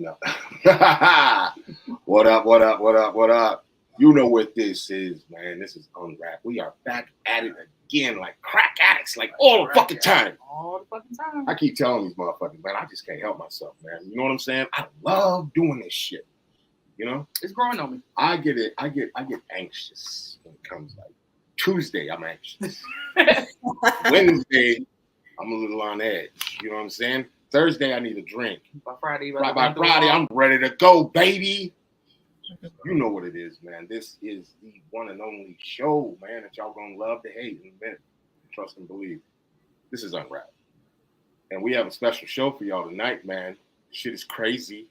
No. What up? What up? What up? What up? You know what this is, man. This is Unwrapped. We are back at it again, like crack addicts, like all the fucking time. All the fucking time. I keep telling these motherfuckers, man, I just can't help myself, man. You know what I'm saying? I love doing this shit. You know? It's growing on me. I get anxious when it comes like Tuesday, I'm anxious. Wednesday, I'm a little on edge. You know what I'm saying? Thursday, I need a drink. By Friday, I'm ready to go, baby. You know what it is, man. This is the one and only show, man, that y'all gonna love to hate in a minute. Trust and believe. This is Unwrapped. And we have a special show for y'all tonight, man. Shit is crazy.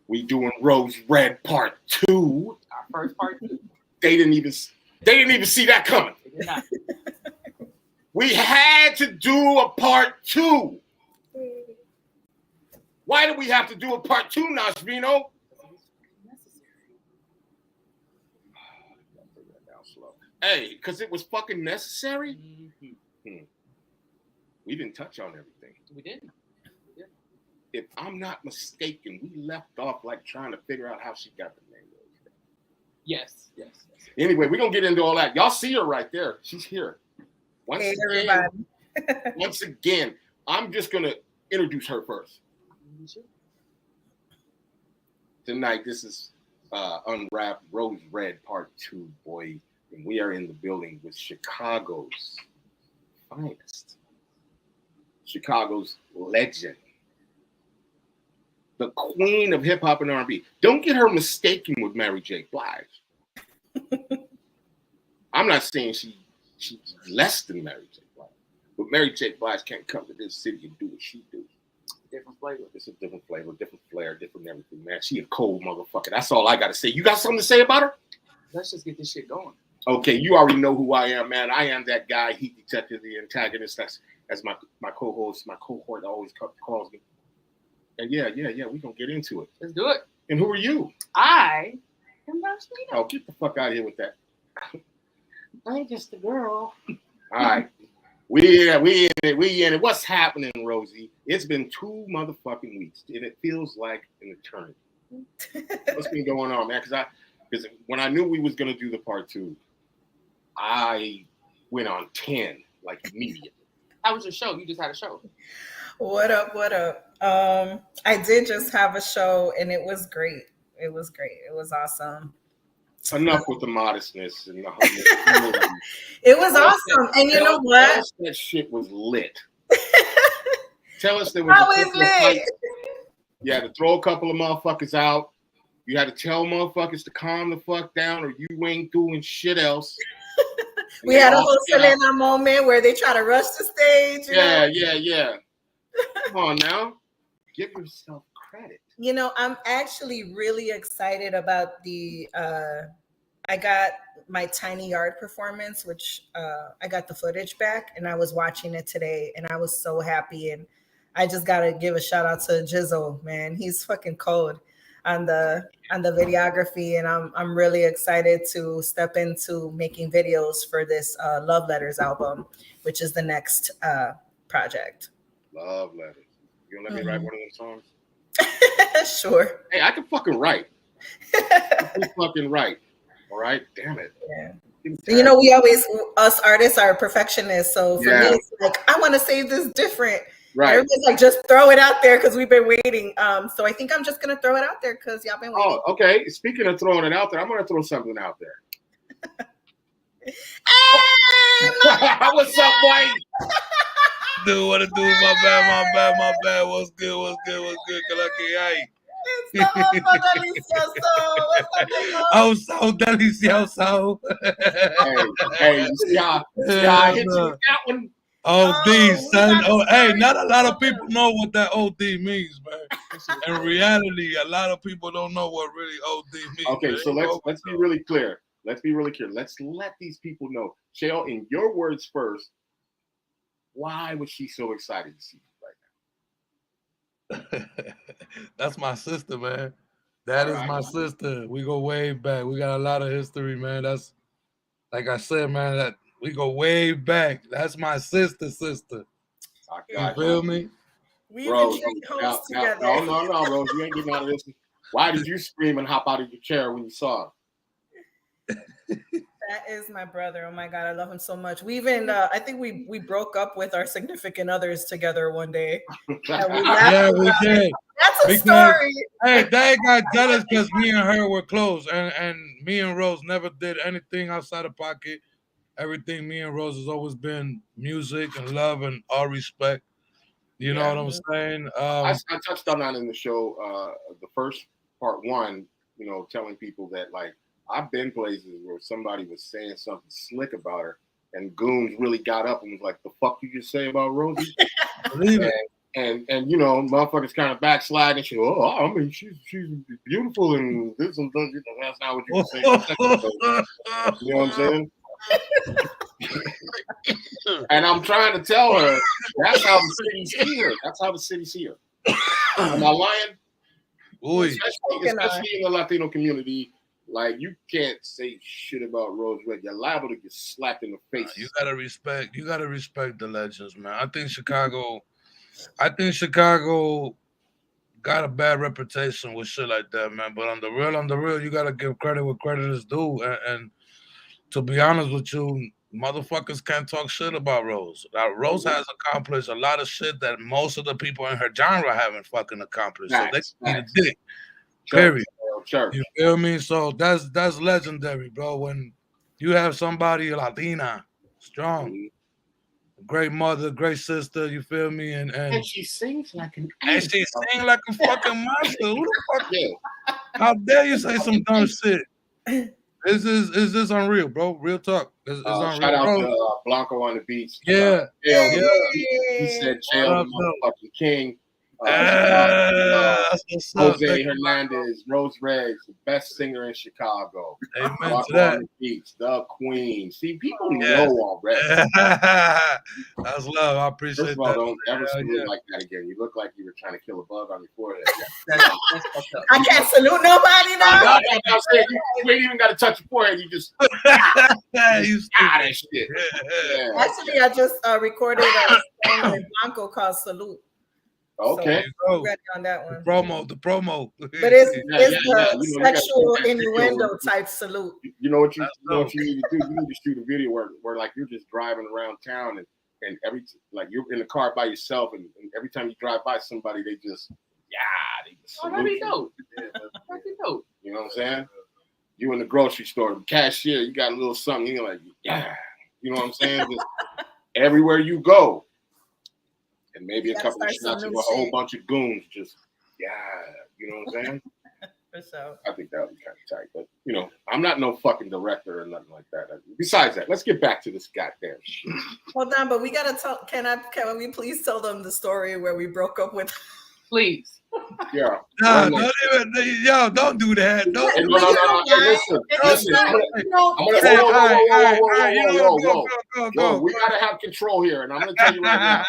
We doing Rose Red Part 2. Our first part 2. They didn't even see that coming. They did not. We had to do a Part 2. Why do we have to do a Part 2, Nashvino? Hey, because it was fucking necessary? Mm-hmm. We didn't touch on everything. We didn't. Yeah. If I'm not mistaken, we left off like trying to figure out how she got the name. Yes. Anyway, we're going to get into all that. Y'all see her right there. She's here. Once again, I'm just going to introduce her first. Tonight, this is Unwrapped Rose Red Part 2, boy. And we are in the building with Chicago's finest. Chicago's legend. The queen of hip-hop and R&B. Don't get her mistaken with Mary J. Blige. I'm not saying she's less than Mary J. Blige. But Mary J. Blige can't come to this city and do what she do. Different flavor. It's a different flavor, different flair, different everything, man. She a cold motherfucker. That's all I got to say. You got something to say about her? Let's just get this shit going. Okay, you already know who I am, man. I am that guy, Heat Detective, the antagonist. That's my co-host, my cohort always calls me. And yeah, we're going to get into it. Let's do it. And who are you? I am Nashvino. Oh, get the fuck out of here with that. I'm just a girl. All right. We in it. What's happening, Rosie? It's been 2 motherfucking weeks, and it feels like an eternity. What's been going on, man? Because when I knew we was going to do the Part 2, I went on 10, like immediately. How was your show? You just had a show. What up? I did just have a show, and it was great. It was awesome. Enough with the modestness and the It was awesome. And you know what? Tell us that shit was lit. Tell us there was always lit. You had to throw a couple of motherfuckers out. You had to tell motherfuckers to calm the fuck down or you ain't doing shit else. We had a whole Selena moment where they try to rush the stage. Yeah. Come on now. Give yourself credit. You know, I'm actually really excited about the I got my Tiny Yard performance, which I got the footage back and I was watching it today and I was so happy. And I just gotta give a shout out to Jizzle, man. He's fucking cold on the videography, and I'm really excited to step into making videos for this Love Letters album, which is the next project. Love Letters. You gonna let me write one of those songs? Sure. Hey, I can fucking write. All right, damn it. Yeah. You know, us artists are perfectionists, so for me, it's like I want to say this different. Right. Everybody's like, just throw it out there because we've been waiting. So I think I'm just gonna throw it out there because y'all been waiting. Oh, okay. Speaking of throwing it out there, I'm gonna throw something out there. Hey, what's up, boy? Do what it do? My bad. What's good? Kalaki, I'm so delicioso. Hey, you see how I hit you with that one? OD, son. Hey, not a lot of people know what that OD means, man. In reality, a lot of people don't know what really OD means. Okay, man. so let's be really clear. Let's let these people know. Shale, in your words first, why was she so excited to see you right now? That's my sister, man. That is my sister. We go way back. We got a lot of history, man. That's like I said, man, that we go way back. That's my sister. You feel me? We even Rose, joined now, homes now, together. no, Rose, you ain't getting out of this. Why did you scream and hop out of your chair when you saw him? That is my brother. Oh my God, I love him so much. We even, I think we broke up with our significant others together one day. And we laughed Yeah, we about it. did. That's a Because, story. hey, they got jealous because me and her were close, and me and Rose never did anything outside of pocket. Everything me and Rose has always been music and love and all respect. You know what I'm saying? I touched on that in the show, the first part one, you know, telling people that, like, I've been places where somebody was saying something slick about her, and goons really got up and was like, "The fuck you just say about Rosie?" Believe it. And you know, motherfuckers kind of backslide and shit. Oh, I mean, she's beautiful and this and that. That's not what you were saying. You know what I'm saying? And I'm trying to tell her that's how the city see her. That's how the city see her. Am I lying? Especially in the Latino community, like, you can't say shit about Rose Red. You're liable to get slapped in the face. You gotta respect the legends, man. I think Chicago got a bad reputation with shit like that, man. But on the real, you gotta give credit where credit is due. And to be honest with you, motherfuckers can't talk shit about Rose. Now, Rose has accomplished a lot of shit that most of the people in her genre haven't fucking accomplished. So they need a dick. Period. You feel me? So that's legendary, bro. When you have somebody Latina, strong, great mother, great sister, you feel me? And she sings like an and she sing like a fucking monster. Who the fuck? How dare you say some dumb shit? Is this unreal, bro? Real talk. It's unreal. Shout out to Blanco on the beats. Yeah. He said, "Chael, motherfucking king." Jose Hernandez, Rose Red, the best singer in Chicago. Amen to that. On the beats, the queen. See, people know already. That's love. I appreciate First of all, that. don't ever salute like that again. You look like you were trying to kill a bug on your forehead. I can't salute nobody now. You ain't even got to touch your forehead. You just that shit. Actually, I just recorded a song with Blanco called "Salute." Okay, so ready on that one. The promo. But it's the sexual innuendo type salute. You know what you need to do? You need to shoot a video where like you're just driving around town and like you're in the car by yourself and every time you drive by somebody they just that'd be dope. That'd be dope. You know what I'm saying? You in the grocery store, cashier, you got a little something, you're like, you know what I'm saying? Just everywhere you go. And maybe a couple of shots of a whole bunch of goons just, you know what I'm saying? For sure. I think that would be kind of tight. But, you know, I'm not no fucking director or nothing like that. Besides that, let's get back to this goddamn shit. Hold on, but we got to tell, can we please tell them the story where we broke up with? Please. Yeah. No, don't do that. No. Listen. We gotta have control here, and I'm gonna tell you right now.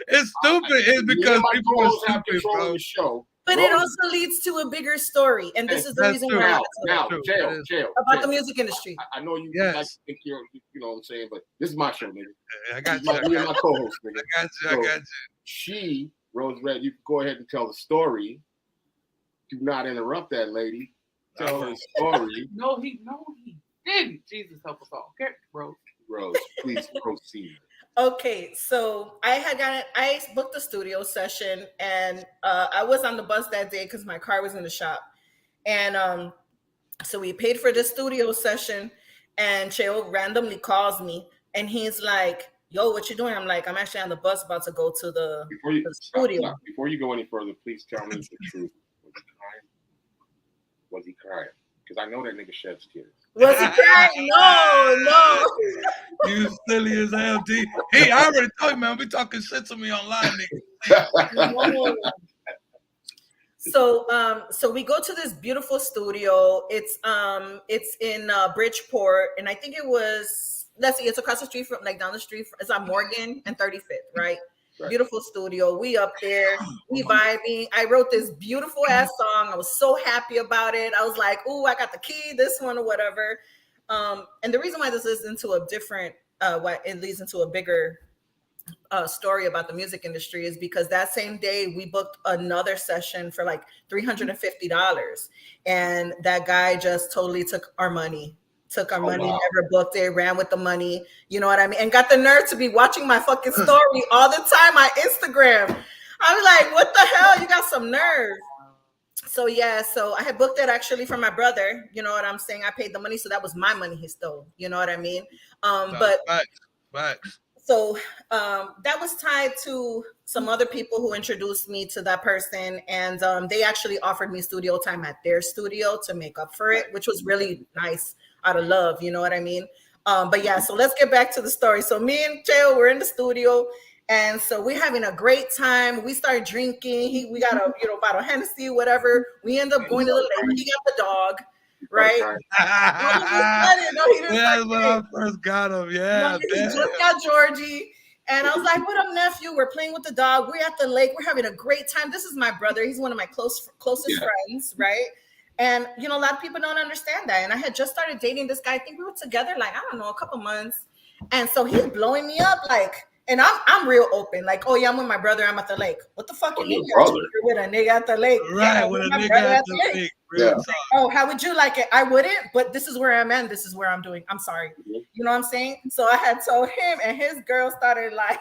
It's stupid. It's because people have control of the show. But it also leads to a bigger story, and this is the reason why. Now, jail. About the music industry. I know you like to think you know what I'm saying, but this is my show, nigga. I got you. You're my co-host, nigga. I got you. She, Rose Red, you can go ahead and tell the story. Do not interrupt that lady. Tell her story. No, he didn't. Jesus help us all. Okay, Rose, please proceed. Okay, so I booked a studio session, and I was on the bus that day because my car was in the shop, and so we paid for the studio session, and Chael randomly calls me, and he's like, "Yo, what you doing?" I'm like, "I'm actually on the bus about to go to the studio." Before you go any further, please tell me the truth. Was he crying? Because I know that nigga sheds tears. Was he crying? No. You silly as hell, D. Hey, I already told you, man. Be talking shit to me online, nigga. So we go to this beautiful studio. It's in Bridgeport, and I think it was, let's see, it's across the street from, like, down the street. It's on Morgan and 35th, right? Right. Beautiful studio. We up there, we vibing. I wrote this beautiful ass song. I was so happy about it. I was like, "Ooh, I got the key, this one or whatever." And the reason why this is into a different, it leads into a bigger story about the music industry is because that same day we booked another session for like $350, and that guy just totally took our money. Wow. Never booked it, ran with the money, you know what I mean? And got the nerve to be watching my fucking story all the time on Instagram. I'm like, what the hell? You got some nerve. So yeah, so I had booked it actually for my brother. You know what I'm saying? I paid the money, so that was my money he stole. You know what I mean? But facts. so that was tied to some other people who introduced me to that person, and they actually offered me studio time at their studio to make up for it, which was really nice out of love. You know what I mean? But yeah, so let's get back to the story. So me and Cheo were in the studio. And so we're having a great time. We start drinking. We got a bottle of Hennessy, whatever. We end up going to the lake. He got the dog, right? That's when I first got him. Yeah, he just got Georgie. And I was like, what up, nephew? We're playing with the dog. We're at the lake. We're having a great time. This is my brother. He's one of my closest friends, right? And, a lot of people don't understand that. And I had just started dating this guy. I think we were together, like, I don't know, a couple months. And so he's blowing me up, like, and I'm real open, like, oh yeah, I'm with my brother. I'm at the lake. What the fuck you mean? With a nigga at the lake, right? With a nigga at the lake. Yeah. Oh, how would you like it? I wouldn't, but this is where I'm at. This is where I'm doing. I'm sorry. You know what I'm saying? So I had told him, and his girl started like,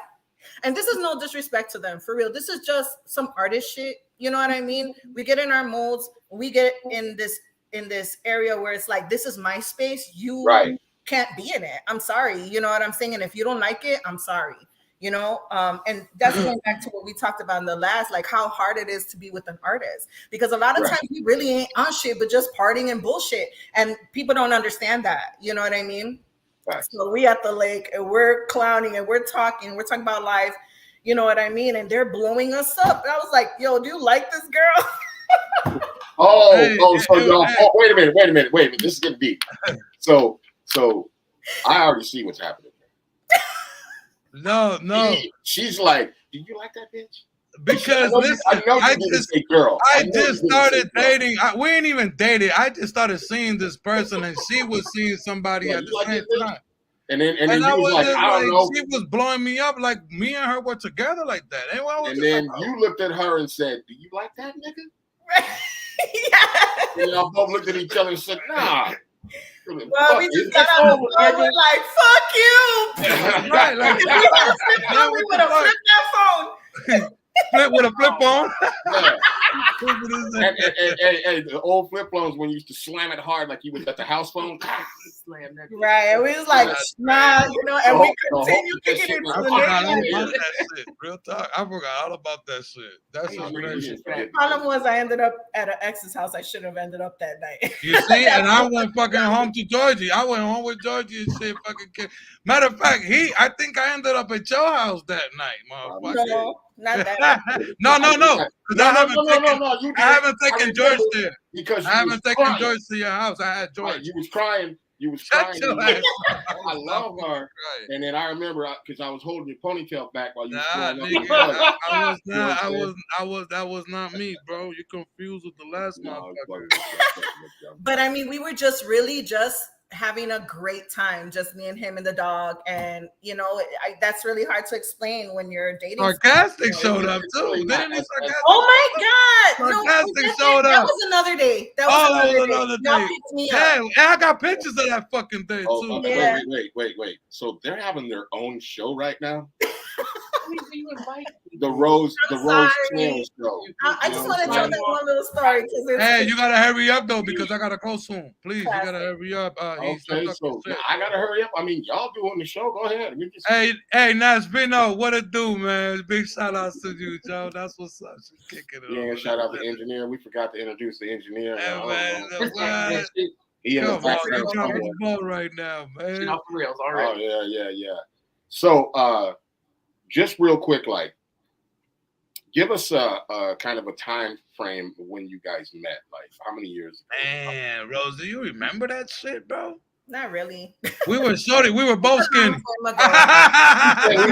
and this is no disrespect to them, for real. This is just some artist shit. You know what I mean? We get in our molds. We get in this area where it's like, this is my space. You can't be in it. I'm sorry. You know what I'm saying? And if you don't like it, I'm sorry. And that's going back to what we talked about in the last, like how hard it is to be with an artist, because a lot of times we really ain't on shit, but just partying and bullshit. And people don't understand that. You know what I mean? Right. So we at the lake and we're clowning and we're talking about life. You know what I mean? And they're blowing us up. And I was like, yo, do you like this girl? Wait a minute. This is getting deep. So I already see what's happening. No. She's like, do you like that bitch? Because I just started dating. We ain't even dated. I just started seeing this person, and she was seeing somebody at the same time. And then I was like, I don't know. She was blowing me up like me and her were together like that. And then you looked at her and said, do you like that nigga? Yeah. And y'all both looked at each other and said, nah. Well, we just got out of the phone. We're like, fuck you. Right, like, we would have flipped that phone. Flip with a flip phone. Hey, the old flip phones when you used to slam it hard like you was at the house phone. Right, and we was like, nah, and we continue kicking it to the next one. Real talk, I forgot all about that shit. That's the problem was I ended up at an ex's house. I should have ended up that night. You see, and I went fucking home to Georgie. I went home with Georgie and shit. Fucking matter of fact, I think I ended up at your house that night, motherfucker. No. Not that. No. I haven't taken George there. Because I haven't taken George to your house. I had George. Right, you was crying. I love her. Right. And then I remember because I was holding your ponytail back while you were that was not me, bro. You confused with the last motherfucker. But I mean, we were just having a great time, just me and him and the dog, and that's really hard to explain when you're dating. Sarcastic showed up too. Didn't he? Sarcastic? Oh my God! Sarcastic showed up. That was another day. That was another day. Yeah, and I got pictures of that fucking day too. Yeah. Wait. So they're having their own show right now. The Rose Trail show. I just want to tell that one little story. Hey, you gotta hurry up though, because I gotta go soon. Please, you gotta hurry up. Okay, so I gotta hurry up. I mean, y'all doing the show. Go ahead. Hey, Nasvino, what it do, man? Big shout outs to you, Joe. That's what's up. She's kicking it. Yeah, shout out to the engineer. We forgot to introduce the engineer. Man, he in the ball right now, man. Off the rails, all right. Oh yeah. So, just real quick, like, give us a kind of a time frame when you guys met. Like, how many years ago? Man, Rose, do you remember that shit, bro? Not really. We were shorty. We were both skinny. We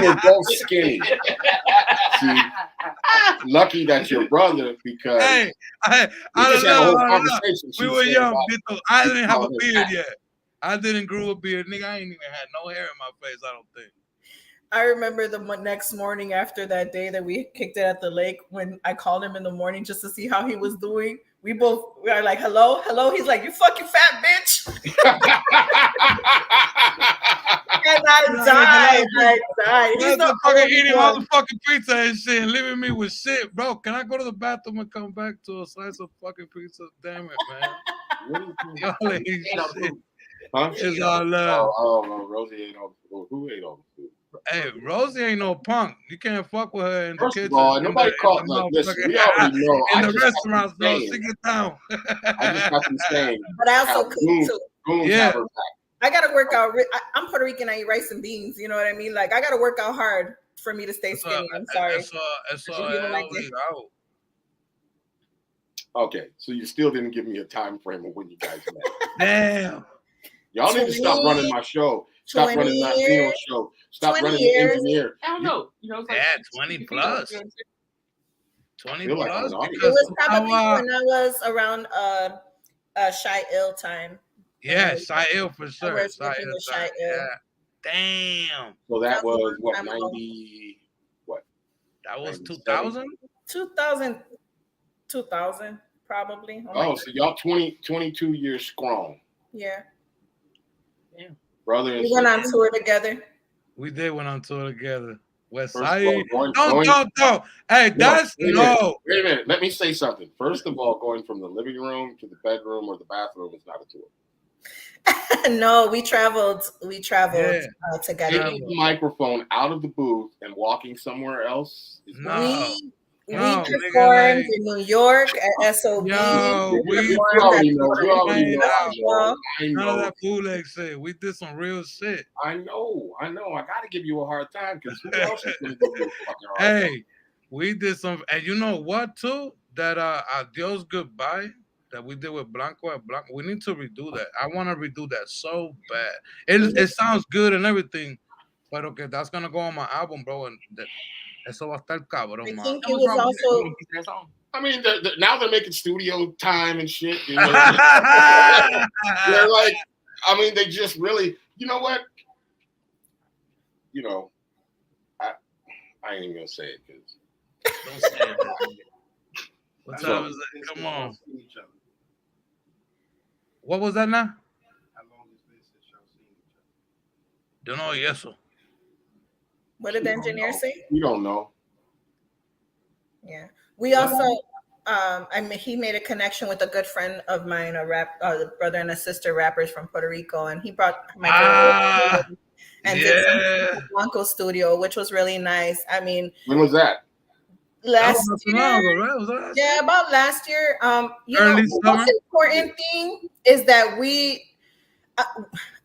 were both skinny. See, lucky that's your brother because I don't know. We were young. I didn't have a beard yet. I didn't grow a beard. Nigga, I ain't even had no hair in my face, I don't think. I remember the next morning after that day that we kicked it at the lake, when I called him in the morning just to see how he was doing. We are like, hello, hello. He's like, you fucking fat bitch. And I died. He's the fucking eating one. motherfucking pizza and shit and leaving me with shit. Bro, can I go to the bathroom and come back to a slice of fucking pizza? Damn it, man. Y'all ain't shit. Huh? It's all love. Oh, Rosie ate all the food. Who ate all the food? Hey, Rosie ain't no punk. You can't fuck with her in the First kitchen. of all, nobody called. Listen, we already know. In the restaurant, though, she get down. I just got them saying. But I also cook too. Yeah. I gotta work out. I'm Puerto Rican. I eat rice and beans. You know what I mean? Like I gotta work out hard for me to stay skinny. I'm sorry. Okay, so you still didn't give me a time frame of when you guys met. Damn. Y'all need to stop running my show. Stop running my show. Stop running the engineer. I don't know. You know, it's like 20 plus. 20 plus. Like it was probably when I was around Shy Ill time. Yeah, Shy Ill for sure. Shy Ill. Yeah. Damn. So that was what, 90 what? That was 2000? 2000 probably. Oh, so y'all 22 years strong. Yeah. Yeah. Brother and we went on tour together. We did went on tour together. West Side. Don't. Hey, that's Wait a minute. Let me say something. First of all, going from the living room to the bedroom or the bathroom is not a tour. No, we traveled together. Taking the microphone out of the booth and walking somewhere else is we performed in New York at SOB. Yo, we already know. None of that bootleg shit. We did some real shit. I know. I gotta give you a hard time because who else is gonna give you a fucking hard time? Hey, we did some, and you know what too? That Adios Goodbye that we did with Blanco and Blanco. We need to redo that. I want to redo that so bad. It sounds good and everything, but okay, that's gonna go on my album, bro. And eso va a estar cabrón, man. I think it was also. I mean, now they're making studio time and shit. You know? They're like, I mean, they just really, you know what? You know, I ain't even gonna say it because. Don't say it. What time is it? Come on. What was that now? How long has it been since y'all seen each other? Don't know. Yes, sir. What did the engineer say? You don't know. Yeah. We also, he made a connection with a good friend of mine, a brother and a sister rappers from Puerto Rico, and he brought my girl and did some Blanco studio, which was really nice. I mean, when was that? Last year. Yeah, about last year. The most important thing is that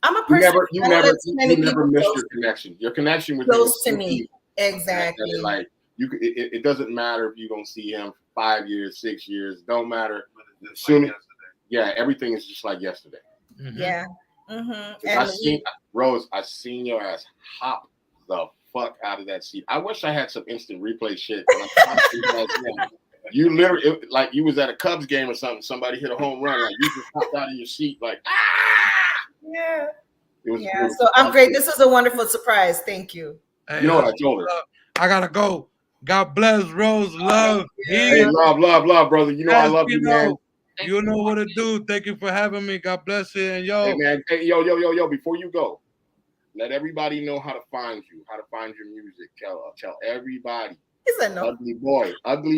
I'm a person. You never missed your connection. Your connection with close to me. Exactly. Like it doesn't matter if you're gonna see him 5 years, 6 years. Don't matter. Soon, everything is just like yesterday. Mm-hmm. Yeah. Mm-hmm. And Rose, I seen your ass hop the fuck out of that seat. I wish I had some instant replay shit. You literally like you was at a Cubs game or something. Somebody hit a home run, like you just hopped out of your seat, like Yeah. It was so I'm great. This is a wonderful surprise. Thank you. Hey, you know what I told her? I gotta go. God bless, Rose. Love. Hey, love, brother. You know I love you, man. You know what to do. Thank you for having me. God bless you. And yo, hey, man. Hey, yo. Before you go, let everybody know how to find you, how to find your music. Tell everybody. Ugly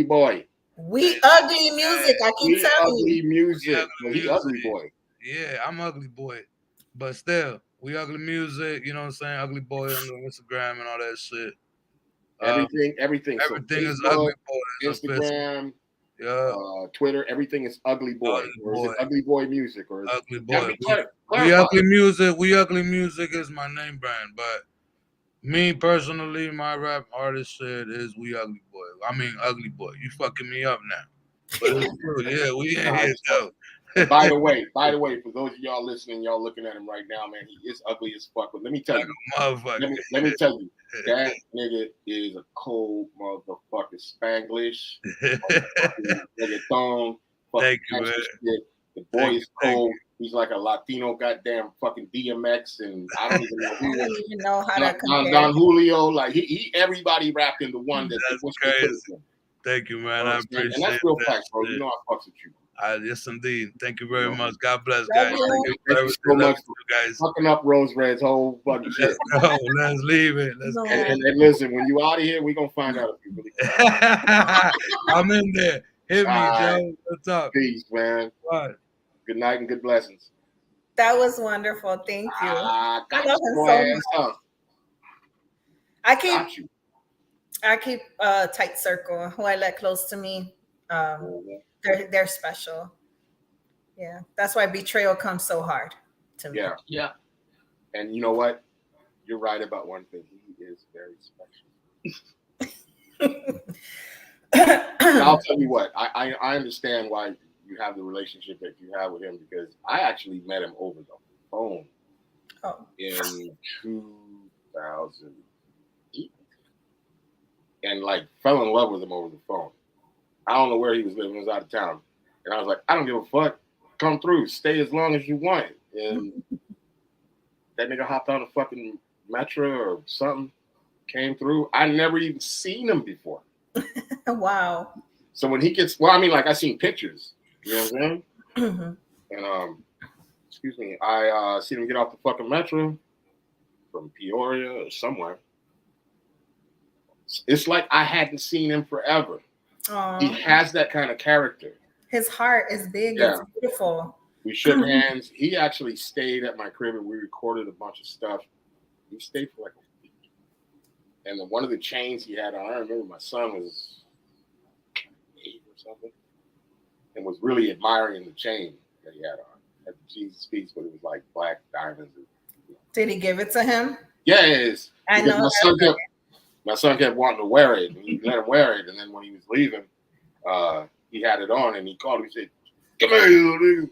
boy. We ugly music. I keep telling you. Ugly music. He ugly boy. Yeah, I'm ugly boy. But still, we ugly music. You know what I'm saying? Ugly boy on Instagram and all that shit. Everything. Everything so is ugly boy. Instagram, Twitter. Everything is ugly boy. Or is it ugly boy music? Or ugly boy. We ugly music. We ugly music is my name brand. But me personally, my rap artist shit is we ugly boy. I mean ugly boy. You fucking me up now. But it's true. Yeah, we ain't here though. By the way, for those of y'all listening, y'all looking at him right now, man, he is ugly as fuck. But let me tell you, let me tell you, that nigga is a cold motherfucker. Spanglish, nigga thong. Thank you, man. The boy is cold. He's like a Latino goddamn fucking DMX, and I don't even know I who. don't even know how to Don, compare. Don Julio, like he everybody wrapped into one. That's was crazy. Thank you, man. I appreciate and that's real that facts, bro. shit. You know I fucks with you. Yes, indeed. Thank you very You know? much. God bless, Love guys. you. Thank you so much for you guys. fucking up Rose Red's whole fucking shit. Let's go. Let's leave it. Let's No. get it. And listen, when you out of here, we gonna find out if you really. I'm in there. Hit me, All Joe. right. What's up? Peace, man. What? Good night and good blessings. That was wonderful. Thank you. Got I love you, him boy, so and much. son. I Got you. keep a tight circle. Who I let close to me. They're special. Yeah, that's why betrayal comes so hard to me. Yeah. Yeah. And you know what? You're right about one thing. He is very special. I'll tell you what. I understand why you have the relationship that you have with him, because I actually met him over the phone in 2008 and like fell in love with him over the phone. I don't know where he was living. He was out of town. And I was like, I don't give a fuck. Come through. Stay as long as you want. And that nigga hopped on a fucking metro or something, came through. I never even seen him before. Wow. So when he gets, well, I mean, like I seen pictures. You know what I'm saying? Mm-hmm. And excuse me, I seen him get off the fucking metro from Peoria or somewhere. It's like I hadn't seen him forever. Aww. He has that kind of character. His heart is big. Yeah. It's beautiful. We shook hands. He actually stayed at my crib and we recorded a bunch of stuff. He stayed for like a week. And then one of the chains he had on, I remember my son was 8 or something, and was really admiring the chain that he had on. At the Jesus piece, but it was like black diamonds. Did he give it to him? Yeah, it is. I know. My son kept wanting to wear it, and he let him wear it. And then when he was leaving, he had it on, and he called him. He said, "Come here, you little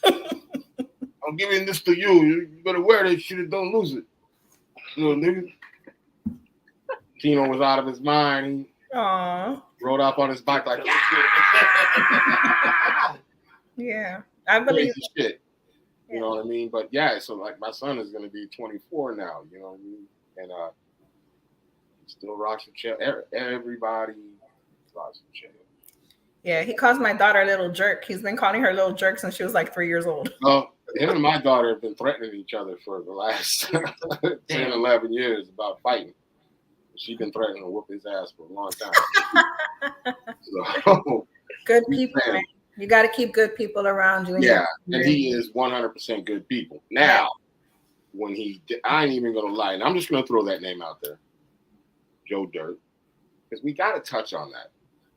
nigga. I'm giving this to you. You better wear this shit and don't lose it, little nigga." Tino was out of his mind. Aww. He rode off on his bike like, yeah, I believe crazy shit. You know what I mean? But yeah, so like my son is going to be 24 now. You know what I mean? And still rocks the chair. Everybody rocks the chair. Yeah, he calls my daughter a little jerk. He's been calling her little jerk since she was like 3 years old. Well, him and my daughter have been threatening each other for the last 10, 11 years about fighting. She's been threatening to whoop his ass for a long time. So, good people, man. You got to keep good people around you. Yeah, and he is 100% good people. Now, when I ain't even going to lie, and I'm just going to throw that name out there, Joe Dirt, because we got to touch on that.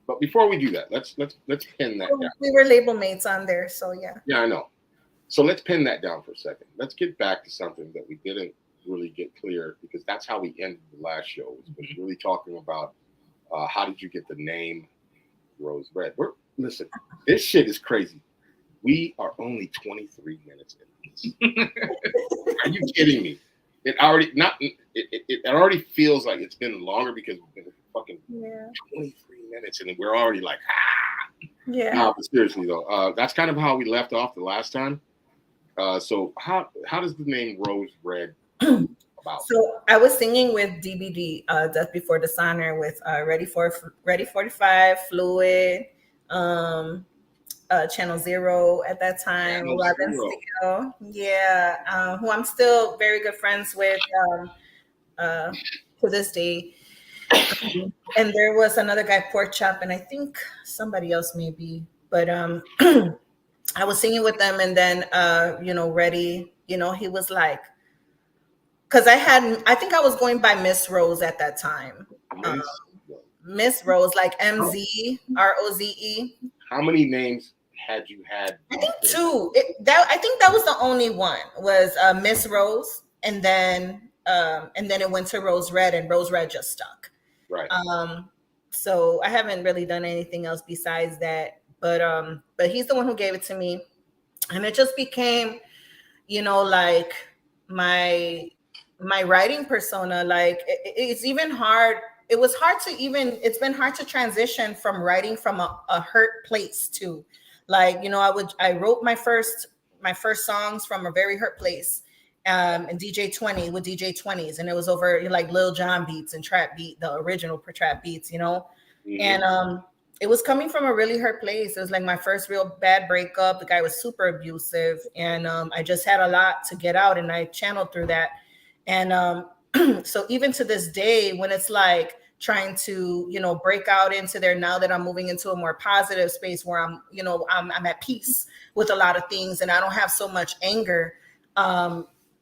But before we do that, let's pin that down. We were label mates on there, so yeah. Yeah, I know. So let's pin that down for a second. Let's get back to something that we didn't really get clear, because that's how we ended the last show. Was really talking about how did you get the name Rose Red. Listen, this shit is crazy. We are only 23 minutes in this. Are you kidding me? It already feels like it's been longer because we've been fucking 23 minutes and we're already like, Yeah. No, but seriously though, that's kind of how we left off the last time. So how does the name Rose Red about? So I was singing with DBD, Death Before Dishonor, with Ready 45, Fluid, Channel Zero at that time, Robin Steele, who I'm still very good friends with to this day. And there was another guy, Pork Chop, and I think somebody else maybe, but I was singing with them, and then Ready, he was like, because I think I was going by Miss Rose at that time. Miss Rose, like MZ, ROZE. How many names had you had? I think 2. I think that was the only one, was Miss Rose, and then it went to Rose Red, and Rose Red just stuck. Right. So I haven't really done anything else besides that, but he's the one who gave it to me, and it just became, like my writing persona. Like it's even hard. It's been hard to transition from writing from a hurt place to, like, I wrote my first my first songs from A Very Hurt Place, and DJ 20 with DJ 20s, and it was over like Lil Jon beats and trap beat, the original trap beats, you know. And it was coming from a really hurt place. It was like my first real bad breakup. The guy was super abusive, and I just had a lot to get out, and I channeled through that. And so even to this day, when it's like trying to, you know, break out into there, now that I'm moving into a more positive space where I'm, you know, I'm at peace with a lot of things, and I don't have so much anger.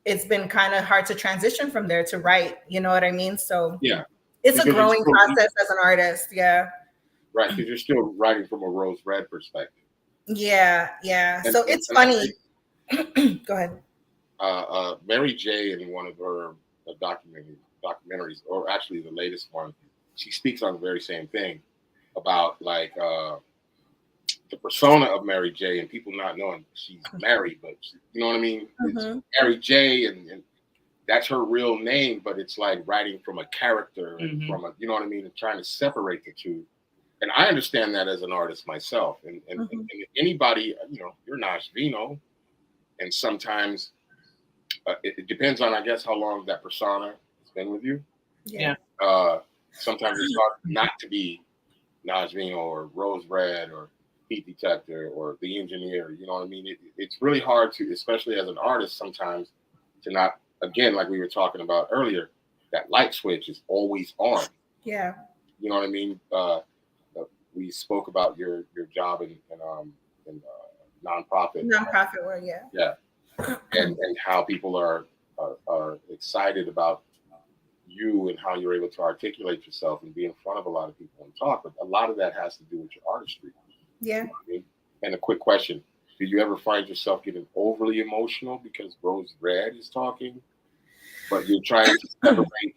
It's been kind of hard to transition from there to write. You know what I mean? So yeah, it's a growing process as an artist. Yeah. Right, because you're still writing from a Rose Red perspective. Yeah, yeah. So it's funny. Go ahead. Mary J. in one of her documentaries, or actually the latest one, she speaks on the very same thing about like the persona of Mary J. and people not knowing she's married, but you know what I mean? It's Mary J. and that's her real name, but it's like writing from a character and from a, you know what I mean, and trying to separate the two. And I understand that as an artist myself. And anybody, you know, you're Nash Vino, and sometimes it depends on, I guess, how long that persona has been with you. Yeah. Sometimes it's hard not to be Nash Vino or Rose Red or Pete Detector or the engineer. You know what I mean? It's really hard to, especially as an artist, sometimes to not, again, like we were talking about earlier, that light switch is always on. Yeah. You know what I mean? We spoke about your job in nonprofit world, yeah, and how people are excited about you and how you're able to articulate yourself and be in front of a lot of people and talk. But a lot of that has to do with your artistry. Yeah. You know what I mean? And a quick question: do you ever find yourself getting overly emotional because Rose Red is talking, but you're trying to separate?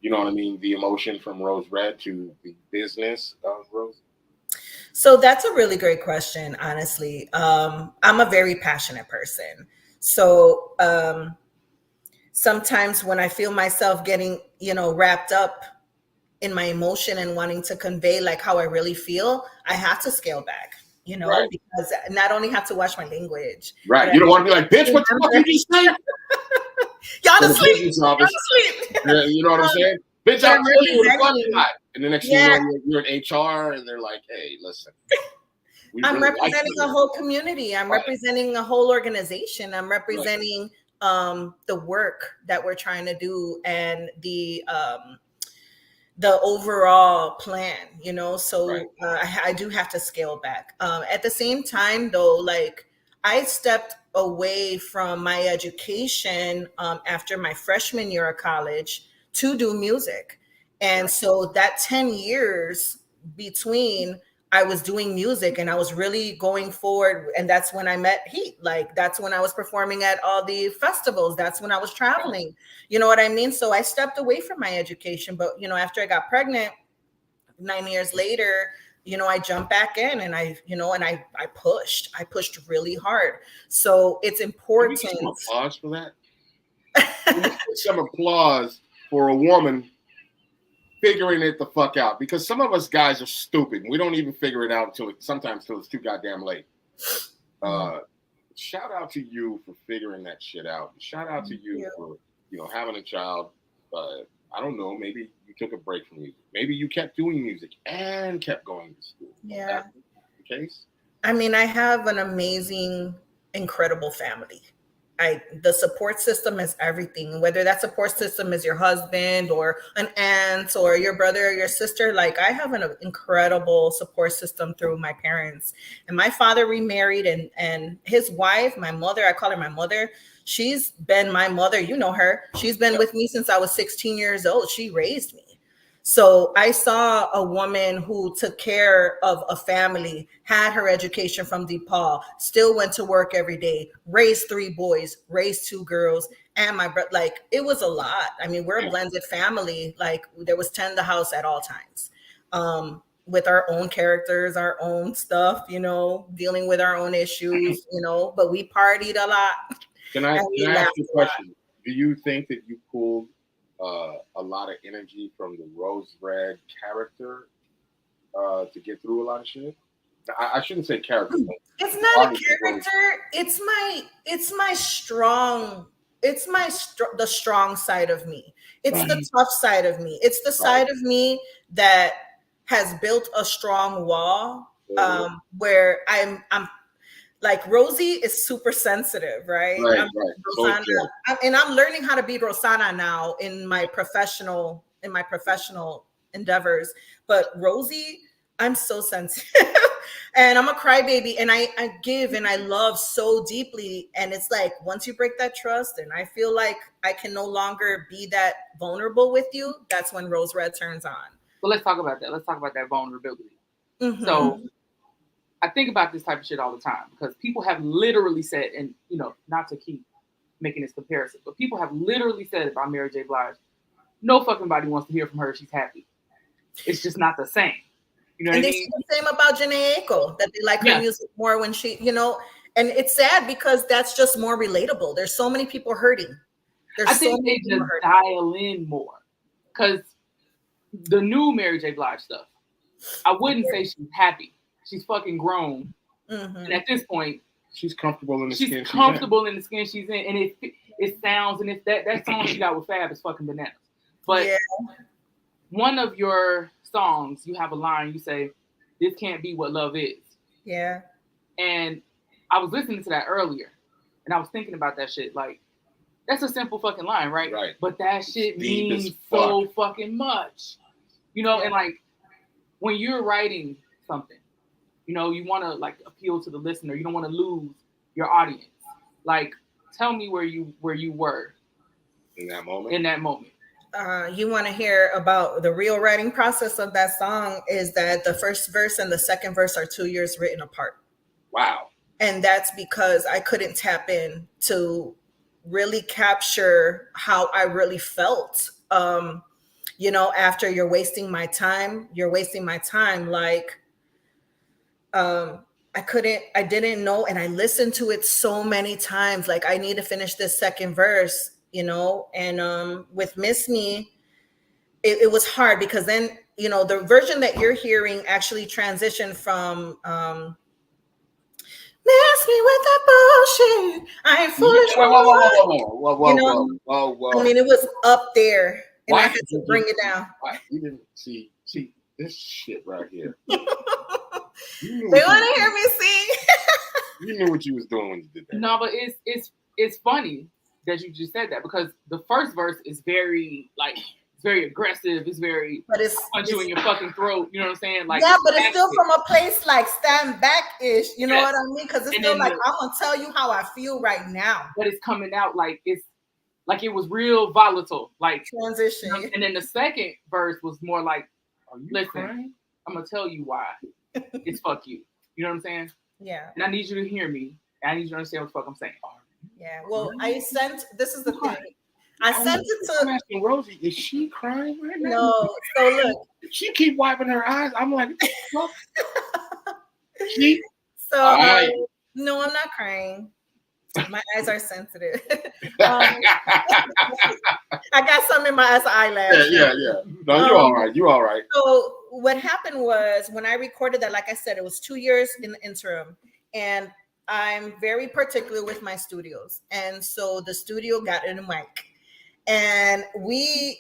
You know what I mean? The emotion from Rose Red to the business of Rose. So that's a really great question, honestly. I'm a very passionate person. So sometimes when I feel myself getting, you know, wrapped up in my emotion and wanting to convey like how I really feel, I have to scale back, you know, right. Because not only have to watch my language. Right. You don't want to be like, bitch, what the fuck did you say? Y'all asleep. Yeah, you know what I'm saying? Bitch, I'm telling you the fucking lie. And the next thing you know, you're in HR and they're like, hey, listen. I'm representing a whole community. I'm representing a whole organization. I'm representing the work that we're trying to do and the overall plan, you know? So I do have to scale back. At the same time though, like I stepped away from my education after my freshman year of college to do music. And so that 10 years between I was doing music and I was really going forward. And that's when I met Heat. Like that's when I was performing at all the festivals. That's when I was traveling. You know what I mean? So I stepped away from my education. But, you know, after I got pregnant 9 years later, you know, I jumped back in and I pushed really hard. So it's important. Can we get some applause for that? Some applause for a woman figuring it the fuck out, because some of us guys are stupid. We don't even figure it out sometimes till it's too goddamn late. Shout out to you for figuring that shit out. Shout out to you for, you know, having a child. I don't know, maybe you took a break from music. Maybe you kept doing music and kept going to school. Yeah. That's the case. I mean, I have an amazing, incredible family. The support system is everything, whether that support system is your husband or an aunt or your brother or your sister. Like I have an incredible support system through my parents. And my father remarried and his wife, my mother, I call her my mother. She's been my mother. You know her. She's been with me since I was 16 years old. She raised me. So I saw a woman who took care of a family, had her education from DePaul, still went to work every day, raised 3 boys, raised 2 girls, and my brother. Like it was a lot. I mean, we're a blended family. Like there was 10 in the house at all times, with our own characters, our own stuff, you know, dealing with our own issues, you know. But we partied a lot. Can I ask you a question? Do you think that you pulled a lot of energy from the Rose Red character to get through a lot of shit? I shouldn't say character. It's not a Artist is character. The strong side of me. It's the tough side of me. It's the side of me that has built a strong wall. Where I'm like Rosie is super sensitive, right? Right. Rosanna, and I'm learning how to be Rosanna now in my professional endeavors. But Rosie, I'm so sensitive. And I'm a crybaby, and I give and I love so deeply. And it's like once you break that trust, and I feel like I can no longer be that vulnerable with you, that's when Rose Red turns on. Well, let's talk about that. Let's talk about that vulnerability. Mm-hmm. So I think about this type of shit all the time because people have literally said, and not to keep making this comparison, but people have literally said about Mary J. Blige, no fucking body wants to hear from her. She's happy. It's just not the same. You know what I mean? And they say the same about Janae Aiko, that they like her music more when she, and it's sad because that's just more relatable. There's so many people hurting. I think they just dial in more because the new Mary J. Blige stuff, I wouldn't say she's happy. She's fucking grown. Mm-hmm. And at this point, she's comfortable in the skin. She's comfortable in the skin she's in. And it sounds, and if that song she got with Fab is fucking bananas. But one of your songs, you have a line, you say, "This can't be what love is." Yeah. And I was listening to that earlier, and I was thinking about that shit. Like, that's a simple fucking line, right? Right. But that shit means so fucking much. And like, when you're writing something, you want to like appeal to the listener. You don't want to lose your audience. Like, tell me where you were in that moment. You want to hear about the real writing process of that song is that the first verse and the second verse are 2 years written apart. Wow. And that's because I couldn't tap in to really capture how I really felt. After you're wasting my time, like, I didn't know. And I listened to it so many times. Like, I need to finish this second verse, and with Miss Me, it was hard because then, the version that you're hearing actually transitioned from, Miss me with that bullshit. I ain't foolish. Whoa. I mean, it was up there. And I had to bring it down. You didn't see this shit right here. They want to hear me sing. You knew what you was doing when you did that. No, but it's funny that you just said that because the first verse is very aggressive. It's very punch you in your fucking throat. You know what I'm saying? Like, yeah, but it's still from a place like stand back-ish. You know what I mean? Because it's still like, I'm gonna tell you how I feel right now. But it's coming out like it's like it was real volatile, like transition. And then the second verse was more like, listen, crying? I'm gonna tell you why. It's fuck you. You know what I'm saying? Yeah. And I need you to hear me. And I need you to understand what the fuck I'm saying. Yeah. Well, this is the thing. I sent it to. I'm asking Rosie, is she crying right now? No. So look, she keep wiping her eyes. I'm like, what? No, I'm not crying. My eyes are sensitive. I got some in my eyelash. Yeah. No, you're all right. So what happened was when I recorded that, like I said, it was 2 years in the interim, and I'm very particular with my studios, and so the studio got a mic, and we,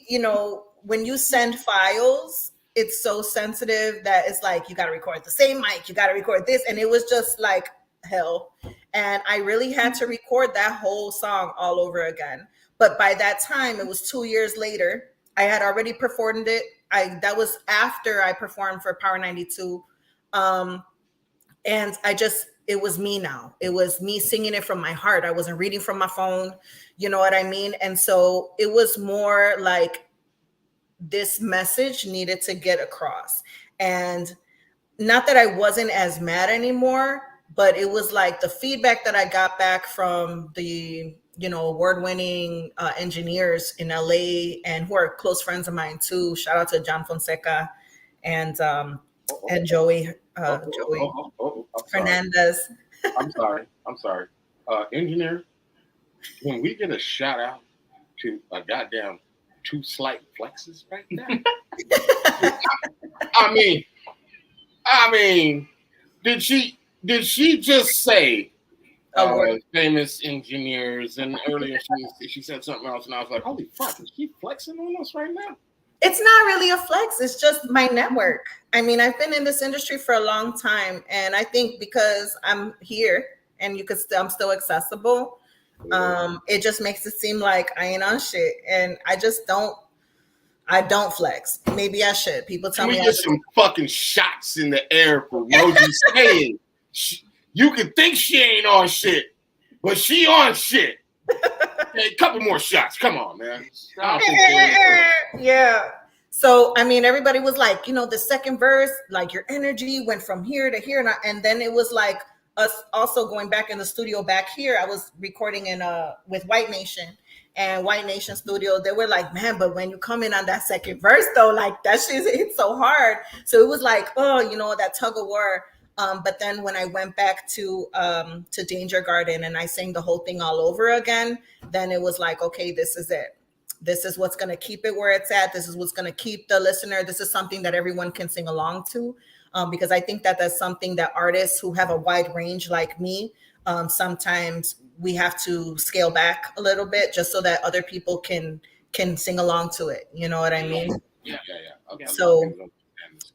when you send files, it's so sensitive that it's like you got to record the same mic, you got to record this, and it was just like hell. And I really had to record that whole song all over again. But by that time, it was 2 years later. I had already performed it. That was after I performed for Power 92. And it was me now. It was me singing it from my heart. I wasn't reading from my phone. You know what I mean? And so it was more like this message needed to get across. And not that I wasn't as mad anymore, but it was like the feedback that I got back from the, award-winning engineers in LA and who are close friends of mine too. Shout out to John Fonseca and Joey Fernandez. I'm sorry. Engineer, can we get a shout out to a goddamn 2 slight flexes right now? I mean, Did she just say Award. famous engineers? And earlier she said something else, and I was like, holy fuck, is she flexing on us right now? It's not really a flex. It's just my network. I mean, I've been in this industry for a long time, and I think because I'm here and I'm still accessible. It just makes it seem like I ain't on shit, and I don't flex. Maybe I should. People tell Can we me I get should. some fucking shots in the air for Rosie saying you can think she ain't on shit, but she on shit. Hey, a couple more shots. Come on, man. I don't think they- Yeah. So I mean, everybody was like, the second verse, like your energy went from here to here, and then it was like us also going back in the studio back here. I was recording in with White Nation and White Nation Studio. They were like, man, but when you come in on that second verse though, like that shit hit so hard. So it was like, oh, that tug of war. But then when I went back to Danger Garden and I sang the whole thing all over again, then it was like, okay, this is it. This is what's going to keep it where it's at. This is what's going to keep the listener. This is something that everyone can sing along to, because I think that that's something that artists who have a wide range like me, sometimes we have to scale back a little bit just so that other people can sing along to it. You know what I mean? Yeah. Okay. So,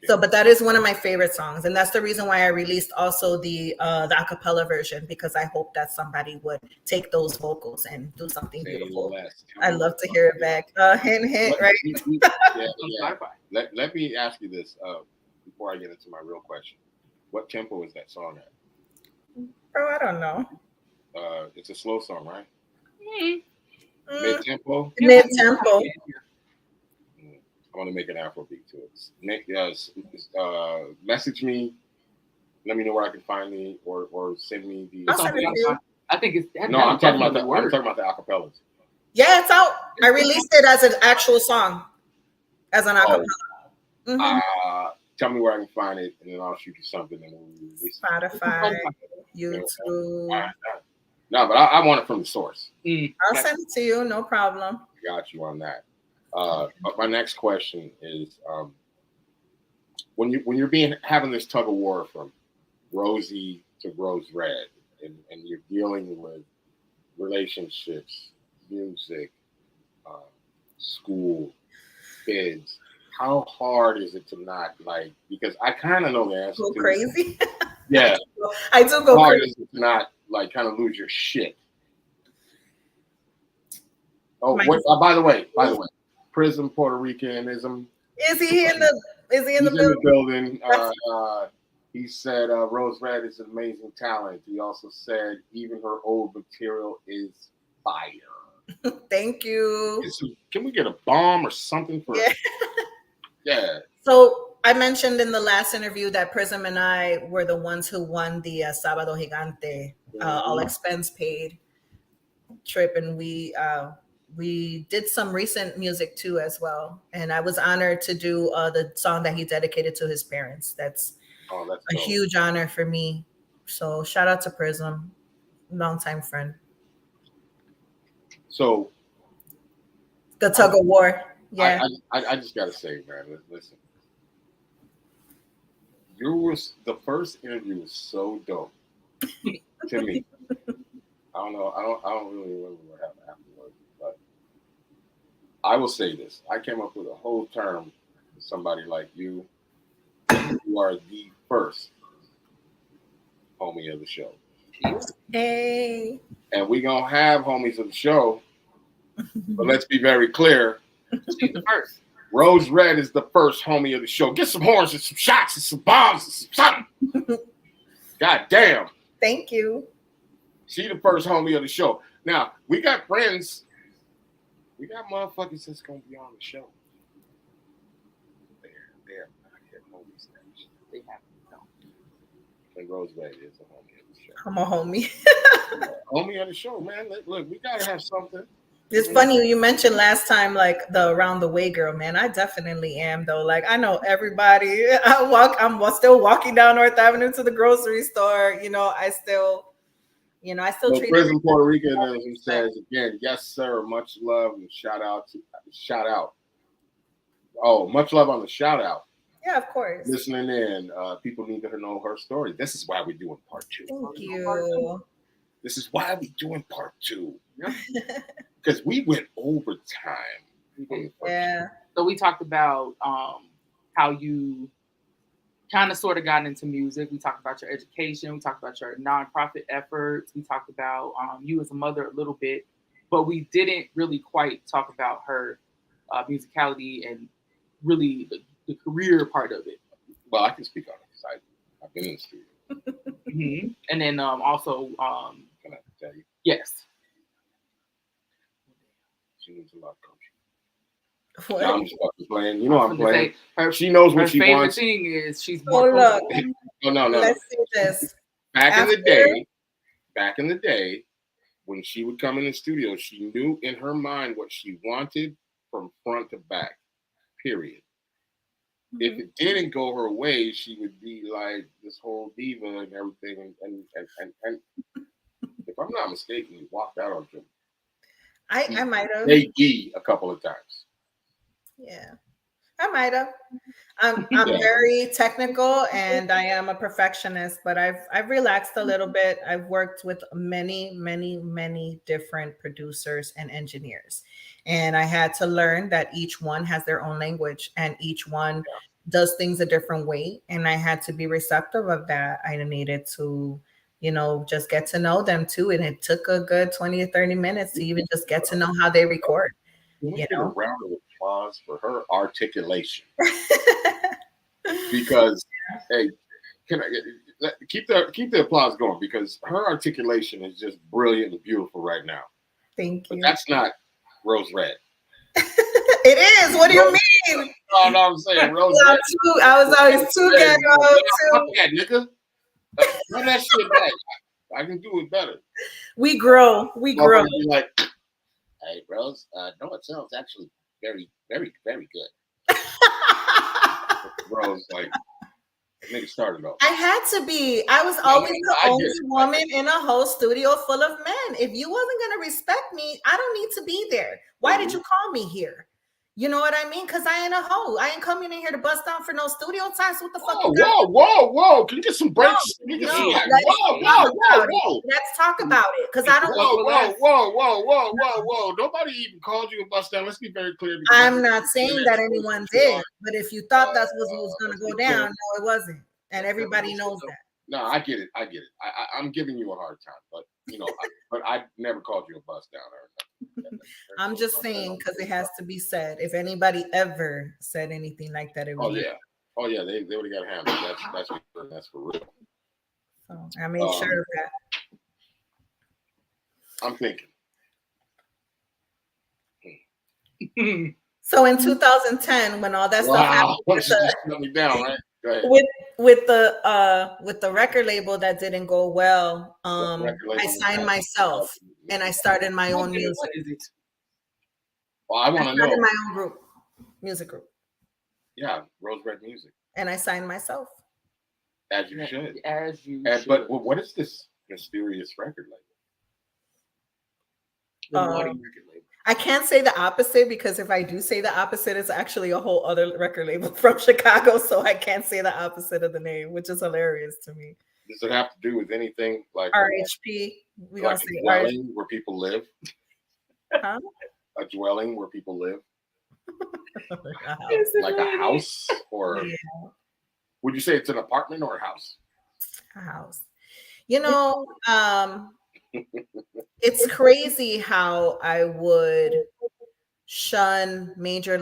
but that is one of my favorite songs, and that's the reason why I released also the acapella version, because I hope that somebody would take those vocals and do something beautiful. I love to hear it back. Hint, right? Yeah. Let me ask you this before I get into my real question. What tempo is that song at? Bro, I don't know. It's a slow song, right? Mid tempo. Mid tempo. I want to make an Afrobeat to it. Message me. Let me know where I can find me, or send me the. I'll send it to you. I think it's. No, I'm talking about the. I'm talking about the acapellas. Yeah, it's out. I released it as an actual song, as an acapella. Tell me where I can find it, and then I'll shoot you something, and we'll release it. Spotify, YouTube. No, but I want it from the source. I'll send it to you. No problem. Got you on that. But my next question is, when you're having this tug of war from Rosie to Rose Red, and you're dealing with relationships, music, school, kids, how hard is it to not because I kind of know the answer. Go crazy. Yeah, I do go hard crazy. is it to not kind of lose your shit. Oh, by the way, Prism Puerto Ricanism. Is he in the building? He said Rose Red is an amazing talent. He also said even her old material is fire. Thank you. Can we get a bomb or something for? Yeah. So I mentioned in the last interview that Prism and I were the ones who won the Sábado Gigante, all expense paid trip, and we did some recent music too as well. And I was honored to do the song that he dedicated to his parents. That's a huge honor for me. So shout out to Prism, longtime friend. So the tug of war. Yeah. I just gotta say, man, listen. The first interview was so dope to me. I don't know. I don't really remember what happened afterwards, but I will say this: I came up with a whole term for somebody like you. You are the first homie of the show. Hey. And we gonna have homies of the show, but let's be very clear. She's the first. Rose Red is the first homie of the show. Get some horns and some shots and some bombs and some something. God damn. Thank you. She the first homie of the show. Now, we got friends. We got motherfuckers that's going to be on the show. They're not yet homies. They have to know. And Rose Red is a homie of the show. I'm a homie. Homie of the show, man. Look, we got to have something. It's funny you mentioned last time, like the around the way girl, man. I definitely am though. Like I know everybody. I'm still walking down North Avenue to the grocery store. I still treat Prison Puerto Ricanism says again, yes, sir. Much love and shout out. Oh, much love on the shout out. Yeah, of course. listening in. People need to know her story. This is why we're doing part 2. Thank you. This is why we're doing part 2. Because we went over time. Yeah. So we talked about how you kind of sort of got into music. We talked about your education. We talked about your nonprofit efforts. We talked about you as a mother a little bit, but we didn't really quite talk about her musicality and really the career part of it. Well, I can speak on it because I've been in the studio. Mm-hmm. And then also, Can I tell you? yes. She needs a lot of coaching. What? No, I'm just fucking playing. You know I'm playing. Her, she knows her what she favorite wants. thing is she's Oh, more look. No. Let's see this. Back in the After- day, when she would come in the studio, she knew in her mind what she wanted from front to back. Period. If it didn't go her way, she would be like this whole diva and everything. And if I'm not mistaken, you walked out on Jim. I might have. AD a couple of times. Yeah, I might have. I'm Yeah. very technical and I am a perfectionist, but I've relaxed a little bit. I've worked with many different producers and engineers. And I had to learn that each one has their own language and each one does things a different way. And I had to be receptive of that. I needed to, just get to know them too. And it took a good 20 to 30 minutes to even just get to know how they record. Can we get a round of applause for her articulation? Because, hey, can I keep the applause going? Because her articulation is just brilliant and beautiful right now. Thank you. But that's not Rose Red. It is. What do you mean? No, I'm saying Rose Red. I was always too ghetto. Yeah, nigga. Run that shit back. I can do it better. We grow. We grow. Be like, hey, Rose, no, it sounds actually very, very, very good. Rose, like, nigga started off. I had to be. I was always the only woman in a whole studio full of men. If you wasn't going to respect me, I don't need to be there. Why did you call me here? You know what I mean? Because I ain't a hoe. I ain't coming in here to bust down for no studio time. So what the fuck? Whoa. Can you get some breaks? Whoa. Let's talk about it. Because I don't Whoa. Nobody even called you a bust down. Let's be very clear. I'm not saying that anyone did. But if you thought that's what was going to go down, no, it wasn't. And everybody knows that. No, I get it. I'm giving you a hard time, but but I never called you a bust down or nothing. I'm just saying because it has to be said. If anybody ever said anything like that, it was oh yeah, they would have got hammered. That's for real. So I made sure of that. I'm thinking. So in 2010, when all that stuff happened, just shut me down, right? Go ahead. with the record label that didn't go well, I signed myself and I started my own music. What is it? Well, I want to know. My own music group. Yeah, Rose Red Music. And I signed myself. As you should. As you should. But what is this mysterious record label? Record label. I can't say the opposite because if I do say the opposite, it's actually a whole other record label from Chicago. So I can't say the opposite of the name, which is hilarious to me. Does it have to do with anything like RHP? We like don't say a dwelling where people live? Huh? A dwelling where people live? A like a house? Or would you say it's an apartment or a house? A house. It's crazy how I would shun major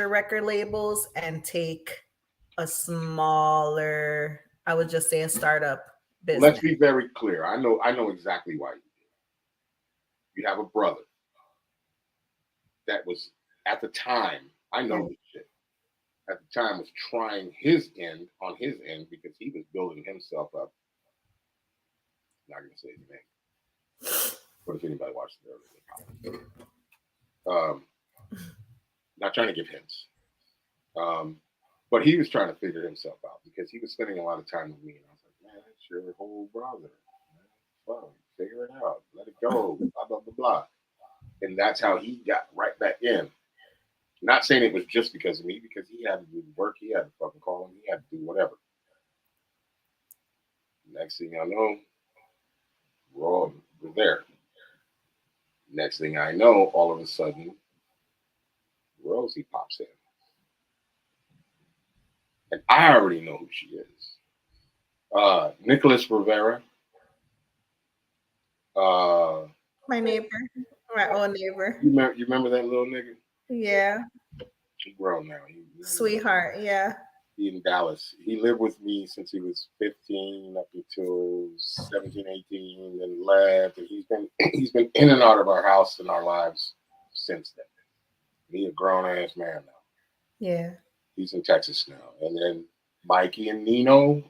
record labels and take a smaller, I would just say a startup business. Let's be very clear. I know exactly why you did. You have a brother that was at the time, I know this shit, at the time was trying on his end because he was building himself up. Not gonna say his name. But if anybody watched it earlier, not trying to give hints. But he was trying to figure himself out because he was spending a lot of time with me. And I was like, man, that's your whole brother. Well, figure it out. Let it go. Blah, blah, blah, blah. And that's how he got right back in. Not saying it was just because of me, because he had to do work, he had to fucking call him, he had to do whatever. Next thing I know, we're there. Next thing I know, all of a sudden, Rosie pops in. And I already know who she is. Nicholas Rivera. Uh, My neighbor, my old neighbor. you remember that little nigga? Yeah, He grown now. sweetheart. Yeah. He in Dallas. He lived with me since he was 15 up until 17, 18, then left. And he's been in and out of our house and our lives since then. He a grown ass man now. Yeah. He's in Texas now. And then Mikey and Nino,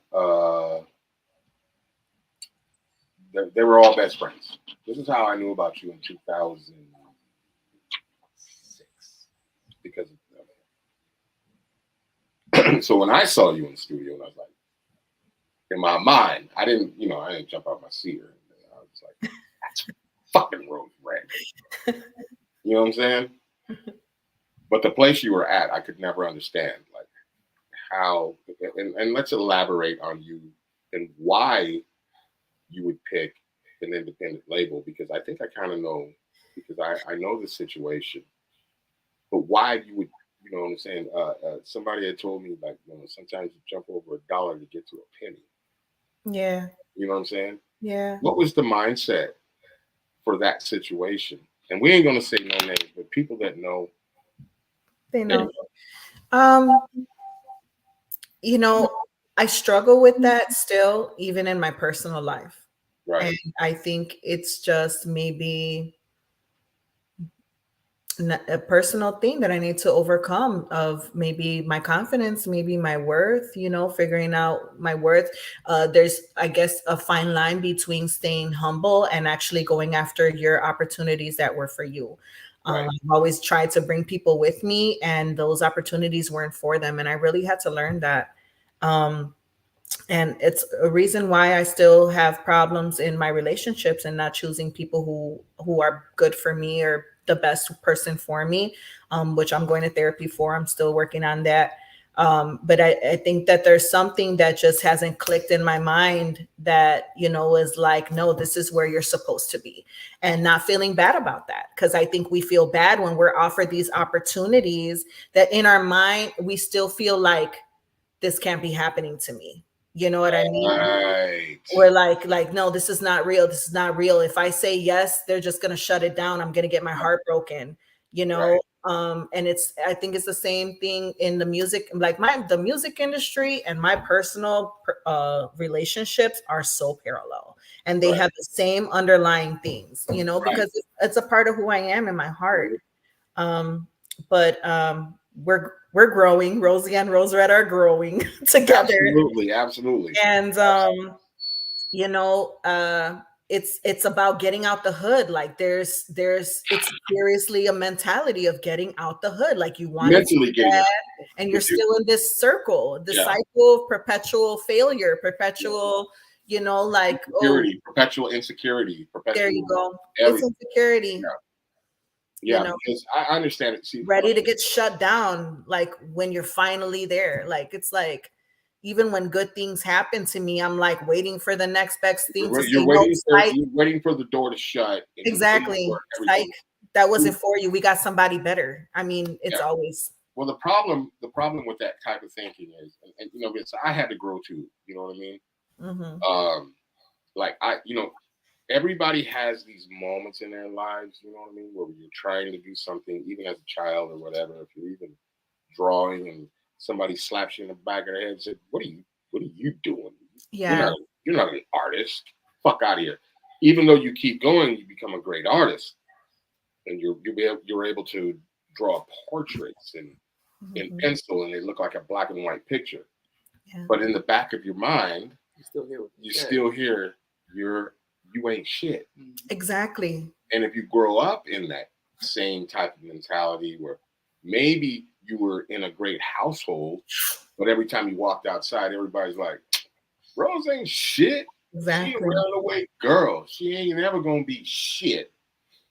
they were all best friends. This is how I knew about you in 2006 because of them. So when I saw you in the studio, and I was like, in my mind, I didn't jump out my seat or anything. I was like, that's fucking Rose Red. You know what I'm saying? But the place you were at, I could never understand, like how, and let's elaborate on you and why you would pick an independent label, because I think I kind of know, because I know the situation, but why you would, you know what I'm saying? Somebody had told me, like, sometimes you jump over $1 to get to a penny. Yeah. You know what I'm saying? Yeah. What was the mindset for that situation? And we ain't gonna say no names, but people that know, They know. You know, I struggle with that still, even in my personal life. right? And I think it's just maybe a personal thing that I need to overcome, of maybe my confidence, maybe my worth, figuring out my worth. There's, I guess, a fine line between staying humble and actually going after your opportunities that were for you. Right. I've always tried to bring people with me, and those opportunities weren't for them. And I really had to learn that. And it's a reason why I still have problems in my relationships and not choosing people who are good for me or the best person for me, which I'm going to therapy for. I'm still working on that. But I think that there's something that just hasn't clicked in my mind that, is like, no, this is where you're supposed to be, and not feeling bad about that. Because I think we feel bad when we're offered these opportunities that in our mind, we still feel like this can't be happening to me. You know what I mean? Right. We're like, no, this is not real. This is not real. If I say yes, they're just gonna shut it down. I'm gonna get my heart broken, Right. And I think it's the same thing in the music, like the music industry and my personal relationships are so parallel, and they Right. have the same underlying things, Right. because it's a part of who I am in my heart. But we're growing. Rosie and Rose Red are growing together. Absolutely. And it's about getting out the hood. Like it's seriously a mentality of getting out the hood. Like you want Mentally it getting bad, it. and you're still in this circle, the Yeah. cycle of perpetual failure, perpetual, like insecurity, perpetual insecurity, there you go. everything. It's insecurity. Yeah, because I understand it. See, Ready to get shut down, like when you're finally there. Like it's like, even when good things happen to me, I'm like waiting for the next best thing to say. you're waiting for the door to shut. Exactly. Like that wasn't for you. We got somebody better. I mean, it's always. Well, the problem with that type of thinking is, and I had to grow too. You know what I mean? Mm-hmm. Like everybody has these moments in their lives, you know what I mean, where you're trying to do something, even as a child or whatever. If you're even drawing and somebody slaps you in the back of the head and says, "What are you doing? Yeah, you're not an artist. Fuck out of here." Even though you keep going, you become a great artist, and you're able to draw portraits in pencil, and they look like a black and white picture. Yeah. But in the back of your mind, you still hear you ain't shit. Exactly. And if you grow up in that same type of mentality where maybe you were in a great household, but every time you walked outside, everybody's like, "Rose ain't shit. Exactly. She a runaway girl. She ain't never gonna be shit."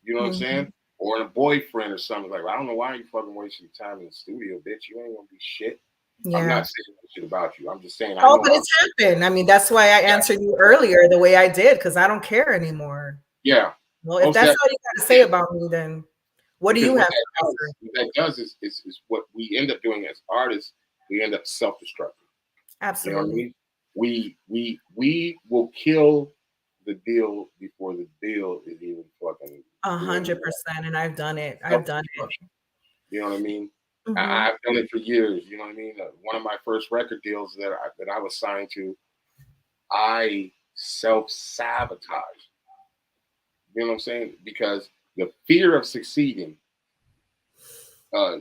You know what I'm saying? or a boyfriend or something like, I don't know why you fucking wasting your time in the studio, bitch. You ain't gonna be shit. I'm Yeah. not saying that shit about you. I'm just saying I Oh, know but it's happened. I mean, that's why I answered you earlier the way I did, because I don't care anymore. yeah. Well, if Most that's def- all you got to say about me, then what do because you what have that to does, offer? what that does is what we end up doing as artists. We end up self-destructing. You know what I Absolutely. mean? We will kill the deal before the deal is even fucking 100%. And I've done it. I've done it. You know what I mean? Mhm. I've done it for years. You know what I mean? One of my first record deals that I was signed to, I self-sabotaged. You know what I'm saying? Because the fear of succeeding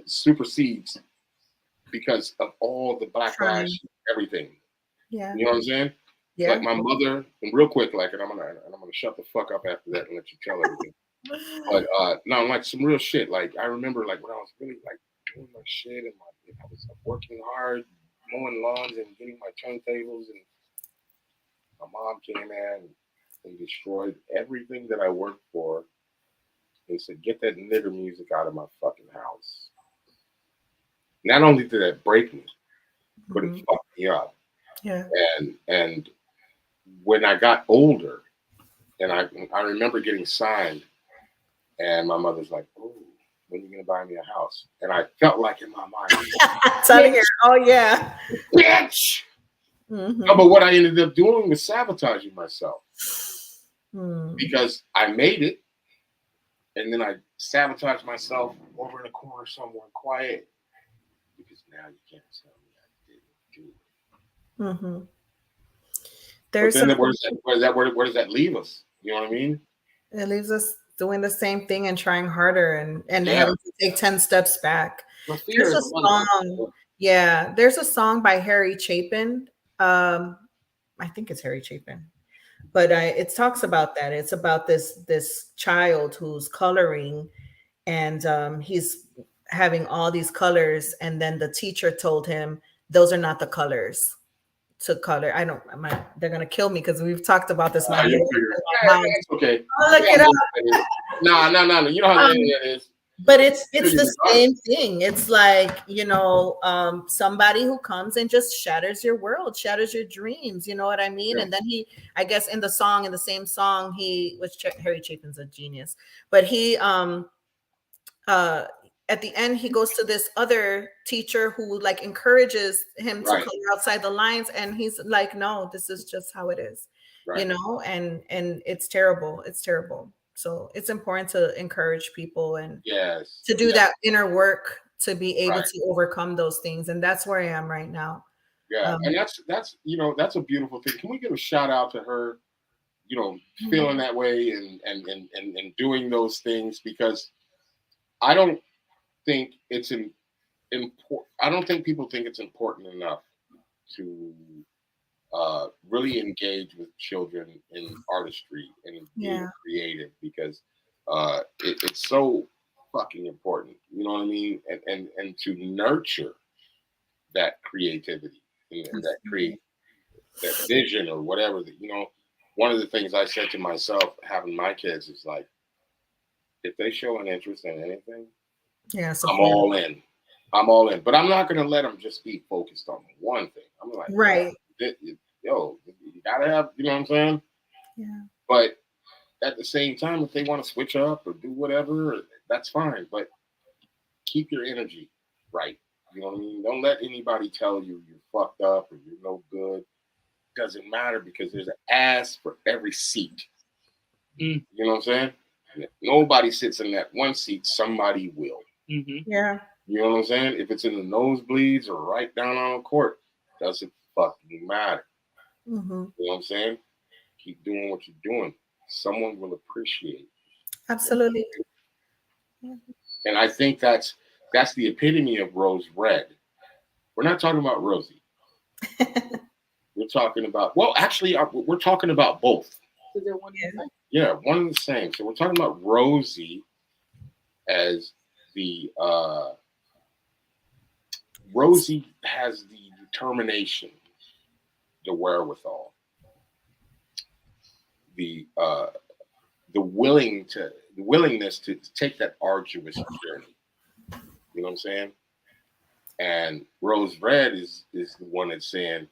supersedes because of all the backlash, Trying. everything. Yeah. You know what I'm saying? Yeah. Like my mother, and real quick, like, and I'm gonna shut the fuck up after that and let you tell everything. But no, like some real shit. Like I remember, like when I was really like doing my shit and I was working hard, mowing lawns and getting my turntables, and my mom came in and destroyed everything that I worked for. And said, "Get that nigger music out of my fucking house." Not only did that break me, but it Mhm. fucked me up. Yeah. And when I got older, and I remember getting signed, and my mother's like, "Oh, when are you gonna buy me a house?" And I felt like in my mind, Telling her, oh yeah. bitch. Mhm. No, but what I ended up doing was sabotaging myself Mm. because I made it, and then I sabotaged myself over in a corner somewhere quiet because now you can't tell me I didn't do it. Mhm. But There's then some where does that leave us? You know what I mean? it leaves us doing the same thing and trying harder and Yeah. having to take 10 steps back. But fear There's a is a motherfucker. song. Yeah, there's a song by Harry Chapin. I think it's Harry Chapin. But it talks about that. It's about this child who's coloring, and he's having all these colors, and then the teacher told him those are not the colors to color. I don't. They're gonna kill me because we've talked about this. My You'll figure it out. It's okay. look it up. No. You know how the internet is. But it's the same thing. It's like, somebody who comes and just shatters your world, shatters your dreams. You know what I mean? Yeah. And then I guess in the same song, Harry Chapin's a genius, but he at the end he goes to this other teacher who like encourages him to Right. color outside the lines, and he's like, no, this is just how it is. Right. And it's terrible. It's terrible. So it's important to encourage people and Yes. to do that inner work to be able Right. to overcome those things. And that's where I am right now. Yeah. And that's a beautiful thing. Can we give a shout out to her, feeling that way and doing those things? Because I don't think it's important. I don't think people think it's important enough to really engage with children in artistry and being creative, because it's so fucking important. You know what I mean? And to nurture that creativity and that vision or whatever. One of the things I said to myself having my kids is like, if they show an interest in anything, I'm all in. I'm all in. But I'm not going to let them just be focused on one thing. I'm like, right. Yo, you gotta have, you know what I'm saying? Yeah. But at the same time, if they want to switch up or do whatever, that's fine. But keep your energy right. You know what I mean? Don't let anybody tell you you're fucked up or you're no good. Doesn't matter, because there's an ass for every seat. You know what I'm saying? If nobody sits in that one seat, somebody will. Mm-hmm. Yeah. You know what I'm saying? If it's in the nosebleeds or right down on the court, doesn't fucking matter. Mm-hmm. You know what I'm saying? Keep doing what you're doing. Someone will appreciate. Absolutely. And I think that's the epitome of Rose Red. We're not talking about Rosie. We're talking about, well, actually, we're talking about both. Is there one? Yeah, one and the same. So we're talking about Rosie as the Rosie has the determination, the wherewithal, the willingness to take that arduous journey. You know what I'm saying? And Rose Red is the one that's saying,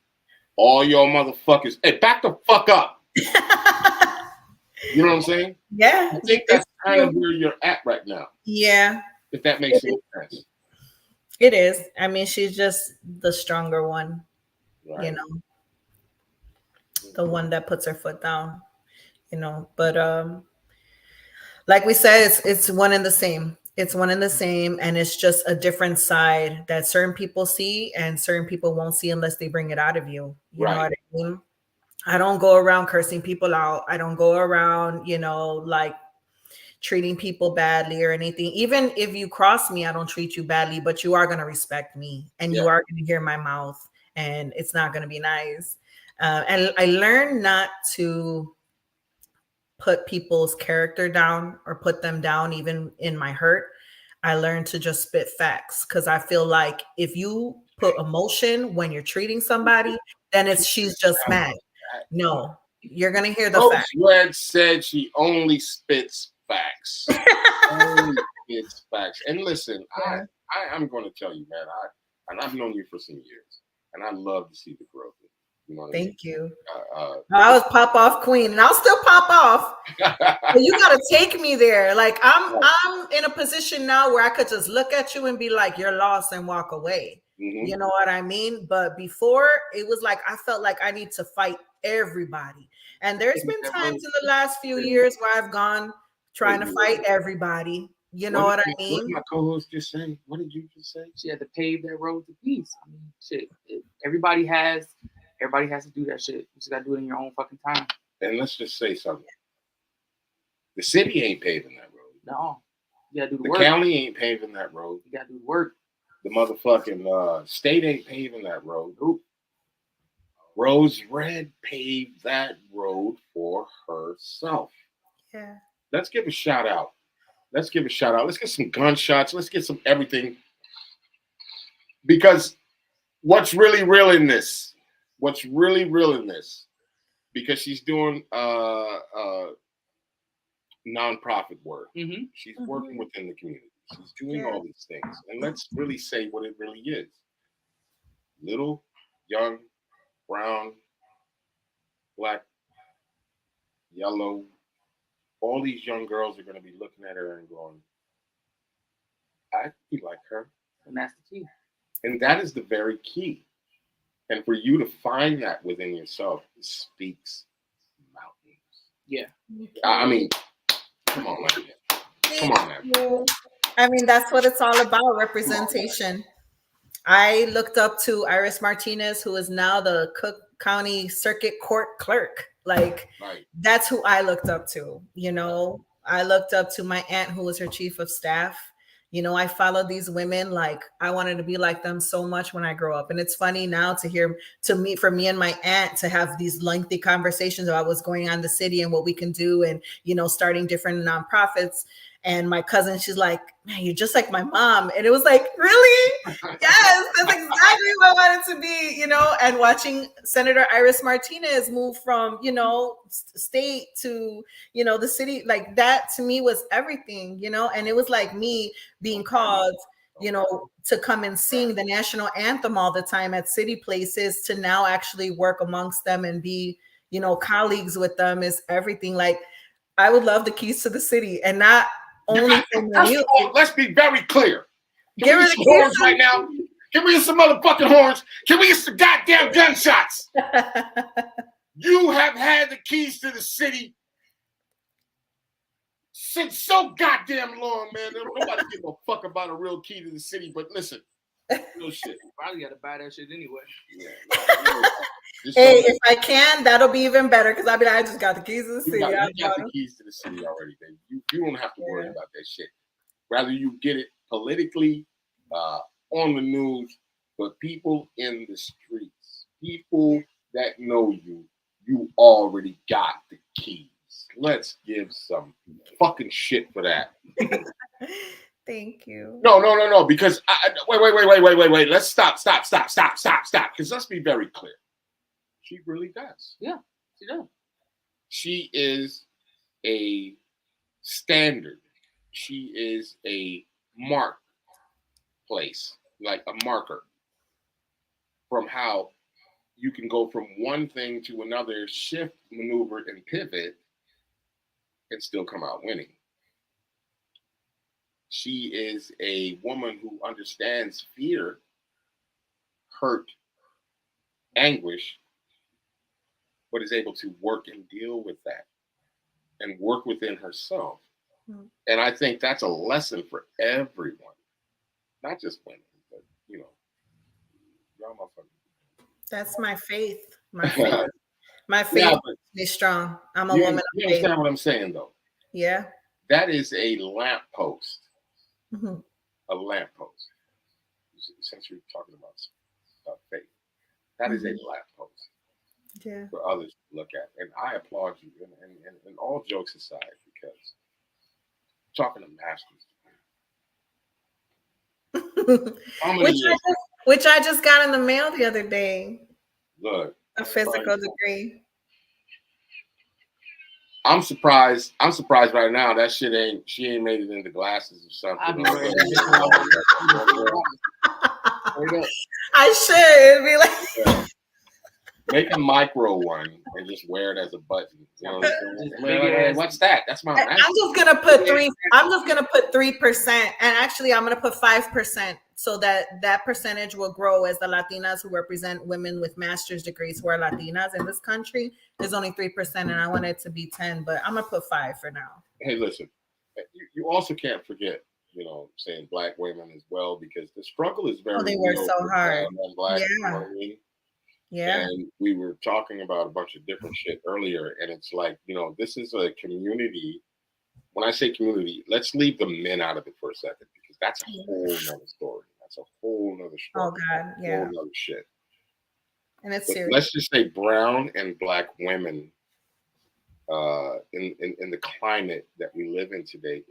all y'all motherfuckers, hey, back the fuck up. You know what I'm saying? Yeah. I think that's kind of where you're at right now. Yeah. If that makes any sense. It is. I mean, she's just the stronger one, Right. you know, the one that puts her foot down, you know. But like we said, it's one and the same. It's one and the same, and it's just a different side that certain people see and certain people won't see unless they bring it out of you. You know what I mean? I don't go around cursing people out. I don't go around, you know, like treating people badly or anything. Even if you cross me, I don't treat you badly, but you are going to respect me and you are going to hear my mouth and it's not going to be nice. And I learned not to put people's character down or put them down, even in my hurt. I learned to just spit facts because I feel like if you put emotion when you're treating somebody, then she's just mad. No, you're going to hear the facts. Red said she only spits facts. Only spits facts. And listen, I'm going to tell you, man, I've known you for some years, and I love to see the growth. You know what I mean? Thank you. I was pop off queen, and I'll still pop off. But you got to take me there. Like I'm in a position now where I could just look at you and be like, "You're lost," and walk away. Mm-hmm. You know what I mean? But before, it was like I felt like I need to fight everybody. And there's been times in the last few years where I've gone trying to fight everybody. You know what I mean? What did my co-host just say? What did you just say? She had to pave that road to peace. I mean, shit. Everybody has to do that shit. You just gotta do it in your own fucking time. And let's just say something. The city ain't paving that road. No. You gotta do the work. The county ain't paving that road. You gotta do the work. The motherfucking state ain't paving that road. Nope. Rose Red paved that road for herself. Yeah. Let's give a shout out. Let's give a shout out. Let's get some gunshots. Let's get some everything. Because what's really real in this? What's really real in this? Because she's doing nonprofit work. Mm-hmm. She's working within the community. She's doing all these things. And let's really say what it really is. Little, young, brown, black, yellow, all these young girls are going to be looking at her and going, I be like her. And that's the key. And that is the very key. And for you to find that within yourself, it speaks mountains. Yeah. I mean, come on, man. Come on, man. I mean, that's what it's all about, representation. I looked up to Iris Martinez, who is now the Cook County Circuit Court clerk. Like, that's who I looked up to. You know, I looked up to my aunt, who was her chief of staff. You know, I followed these women. Like, I wanted to be like them so much when I grow up. And it's funny now for me and my aunt to have these lengthy conversations about what's going on in the city and what we can do and, you know, starting different nonprofits. And my cousin, she's like, man, you're just like my mom. And it was like, really? Yes, that's exactly what I wanted to be, you know, and watching Senator Iris Martinez move from, you know, state to, you know, the city, like that to me was everything, you know, and it was like me being called, you know, to come and sing the national anthem all the time at city places to now actually work amongst them and be, you know, colleagues with them is everything. Like, I would love the keys to the city and not only let's be very clear. Can we get some horns right now? Can we get some motherfucking horns? Can we get some goddamn gunshots? You have had the keys to the city since so goddamn long, man. Nobody give a fuck about a real key to the city, but listen. No shit. Probably gotta buy that shit anyway. Hey, if I can, that'll be even better because I mean, I just got the keys to the city. You got the keys to the city already, baby. You don't have to worry about that shit. Rather you get it politically on the news, but people in the streets, people that know you, you already got the keys. Let's give some fucking shit for that. Thank you. No. Because wait. Let's stop. Because let's be very clear. She really does. Yeah, she does. She is a standard. She is a mark place, like a marker from how you can go from one thing to another, shift, maneuver, and pivot, and still come out winning. She is a woman who understands fear, hurt, anguish, but is able to work and deal with that and work within herself. Mm. And I think that's a lesson for everyone, not just women, but you know, y'all motherfuckers. That's my faith. My faith. My faith Yeah, is strong. I'm a you, woman you of faith. understand what I'm saying, though? Yeah. That is a lamppost. Mhm. A lamppost. Since you're talking about faith, that is a lamppost Yeah. for others to look at. And I applaud you. And all jokes aside, because talking to masters, how many years? Which I just got in the mail the other day. Look, A physical degree. I'm surprised. I'm surprised right now that shit ain't. She ain't made it into glasses or something. I'll be wearing it. I should. It'd be like Make a micro one and just wear it as a button. You know what I'm saying? Big Like, ass. what's that? That's my. I'm just gonna put 3. I'm just gonna put 3%, and actually, I'm gonna put 5%, so that percentage will grow as the Latinas who represent women with master's degrees who are Latinas in this country. There's only 3%, and I want it to be 10, but I'm gonna put 5 for now. Hey, listen. You also can't forget, you know, saying black women as well, because the struggle is very. They work real so for hard. brown and black, Yeah. you know what I mean? Yeah. And we were talking about a bunch of different shit earlier, and it's like, you know, this is a community. When I say community, let's leave the men out of it for a second, because that's a whole nother story. That's a whole nother Oh story. God. Yeah. Whole nother shit. And it's But serious. let's just say brown and black women in the climate that we live in today,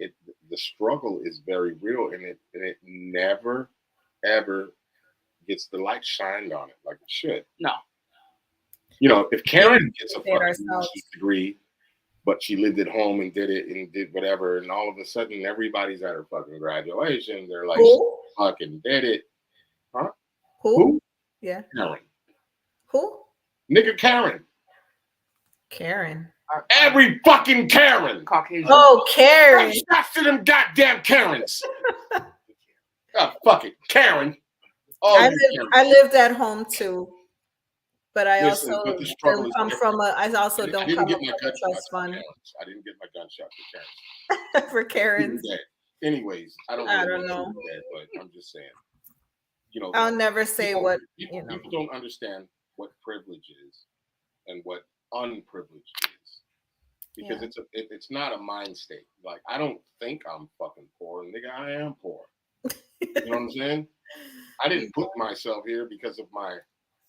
the struggle is very real, and it never ever gets the light shined on it like it should. No. You know, if Karen gets a Say it fucking ourselves. master's degree, but she lived at home and did whatever, and all of a sudden everybody's at her fucking graduation, they're like, Who? she fucking did it. Huh? Who? Yeah. Karen. Who? Nigga Karen. Karen. Every fucking Karen. Caucasian. Oh, Karen. Shots to them goddamn Karens. Oh, fuck it. Karen. Oh, I lived at home too, but I Listen, also but the struggle don't is come different. from a. I also I don't didn't come get from my a gunshot trust for fund Karens. I didn't get my gunshot for Karens. for Karens. Anyways, I don't know. that, but I'm just saying. You know, I'll never say people, what people, you know. people don't understand what privilege is and what unprivileged is, because it's not a mind state. Like, I don't think I'm fucking poor, nigga. I am poor. You know what I'm saying? I didn't put myself here because of my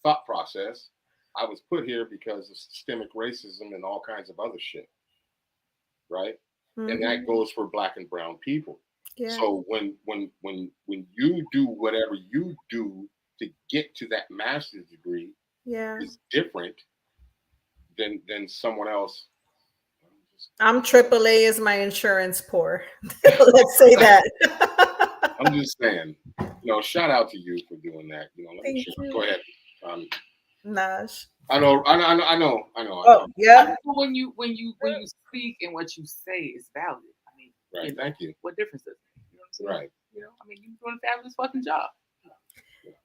thought process. I was put here because of systemic racism and all kinds of other shit, right? And that goes for black and brown people. Yeah. So when you do whatever you do to get to that master's degree, Yeah. is different than someone else. I'm AAA is my insurance poor. Let's say that. I'm just saying, you know, shout out to you for doing that. You know, let me Thank you. go ahead. Nash. I know. Oh, yeah. When you speak and what you say is valid. I mean, Right. you know, Thank you. What difference does it make? You know what I'm saying? Right. You know, I mean, you're doing a fabulous fucking job.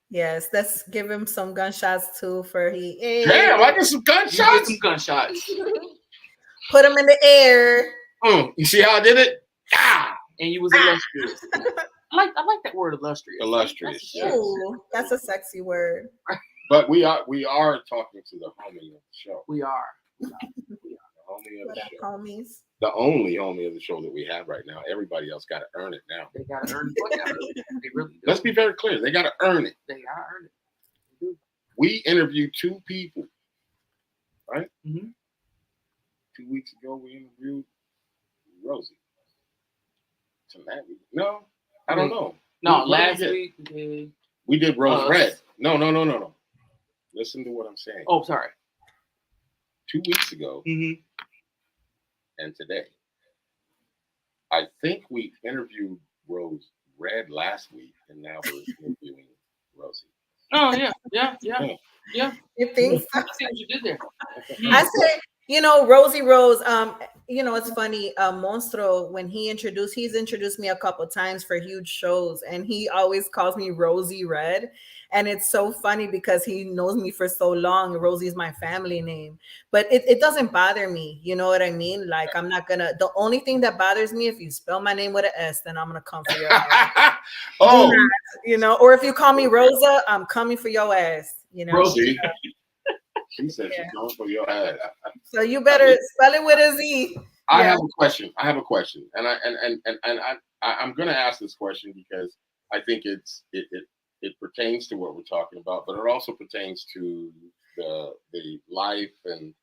Yes, let's give him some gunshots too for he. Hey. Damn, I get some You get gunshots. some gunshots. Put him in the air. You see how I did it? Ah! And you was illustrious. I like that word, illustrious. Illustrious. Yes. Ooh, that's a sexy word. But we are talking to the homie of the show. We are. The homie of What the up, show. homies? The only homie of the show that we have right now. Everybody else got to earn it now. They gotta earn it. They really do. Let's be very clear. They got to earn it. They gotta earn it. They do. We interviewed 2 people, right? Mm-hmm. 2 weeks ago, we interviewed Rosie. Tonight, no, I don't know. No, What last did we week we did. We did Rose Red. No. Listen to what I'm saying. Oh, sorry. 2 weeks ago Mm-hmm. and today, I think we interviewed Rose Red last week, and now we're interviewing Rosie. Oh yeah. You think so? I see what you did there. I say, Rosie Rose. It's funny. Monstro, when he's introduced me a couple times for huge shows, and he always calls me Rosie Red. And it's so funny because he knows me for so long. Rosie is my family name, but it doesn't bother me. You know what I mean? Like, I'm not gonna. The only thing that bothers me, if you spell my name with an S, then I'm gonna come for your ass. Oh, Or if you call me Rosa, I'm coming for your ass. Rosie. She said she's going for your ass. So you better spell it with a Z. I have a question. And I'm going to ask this question because I think it pertains to what we're talking about, but it also pertains to the life and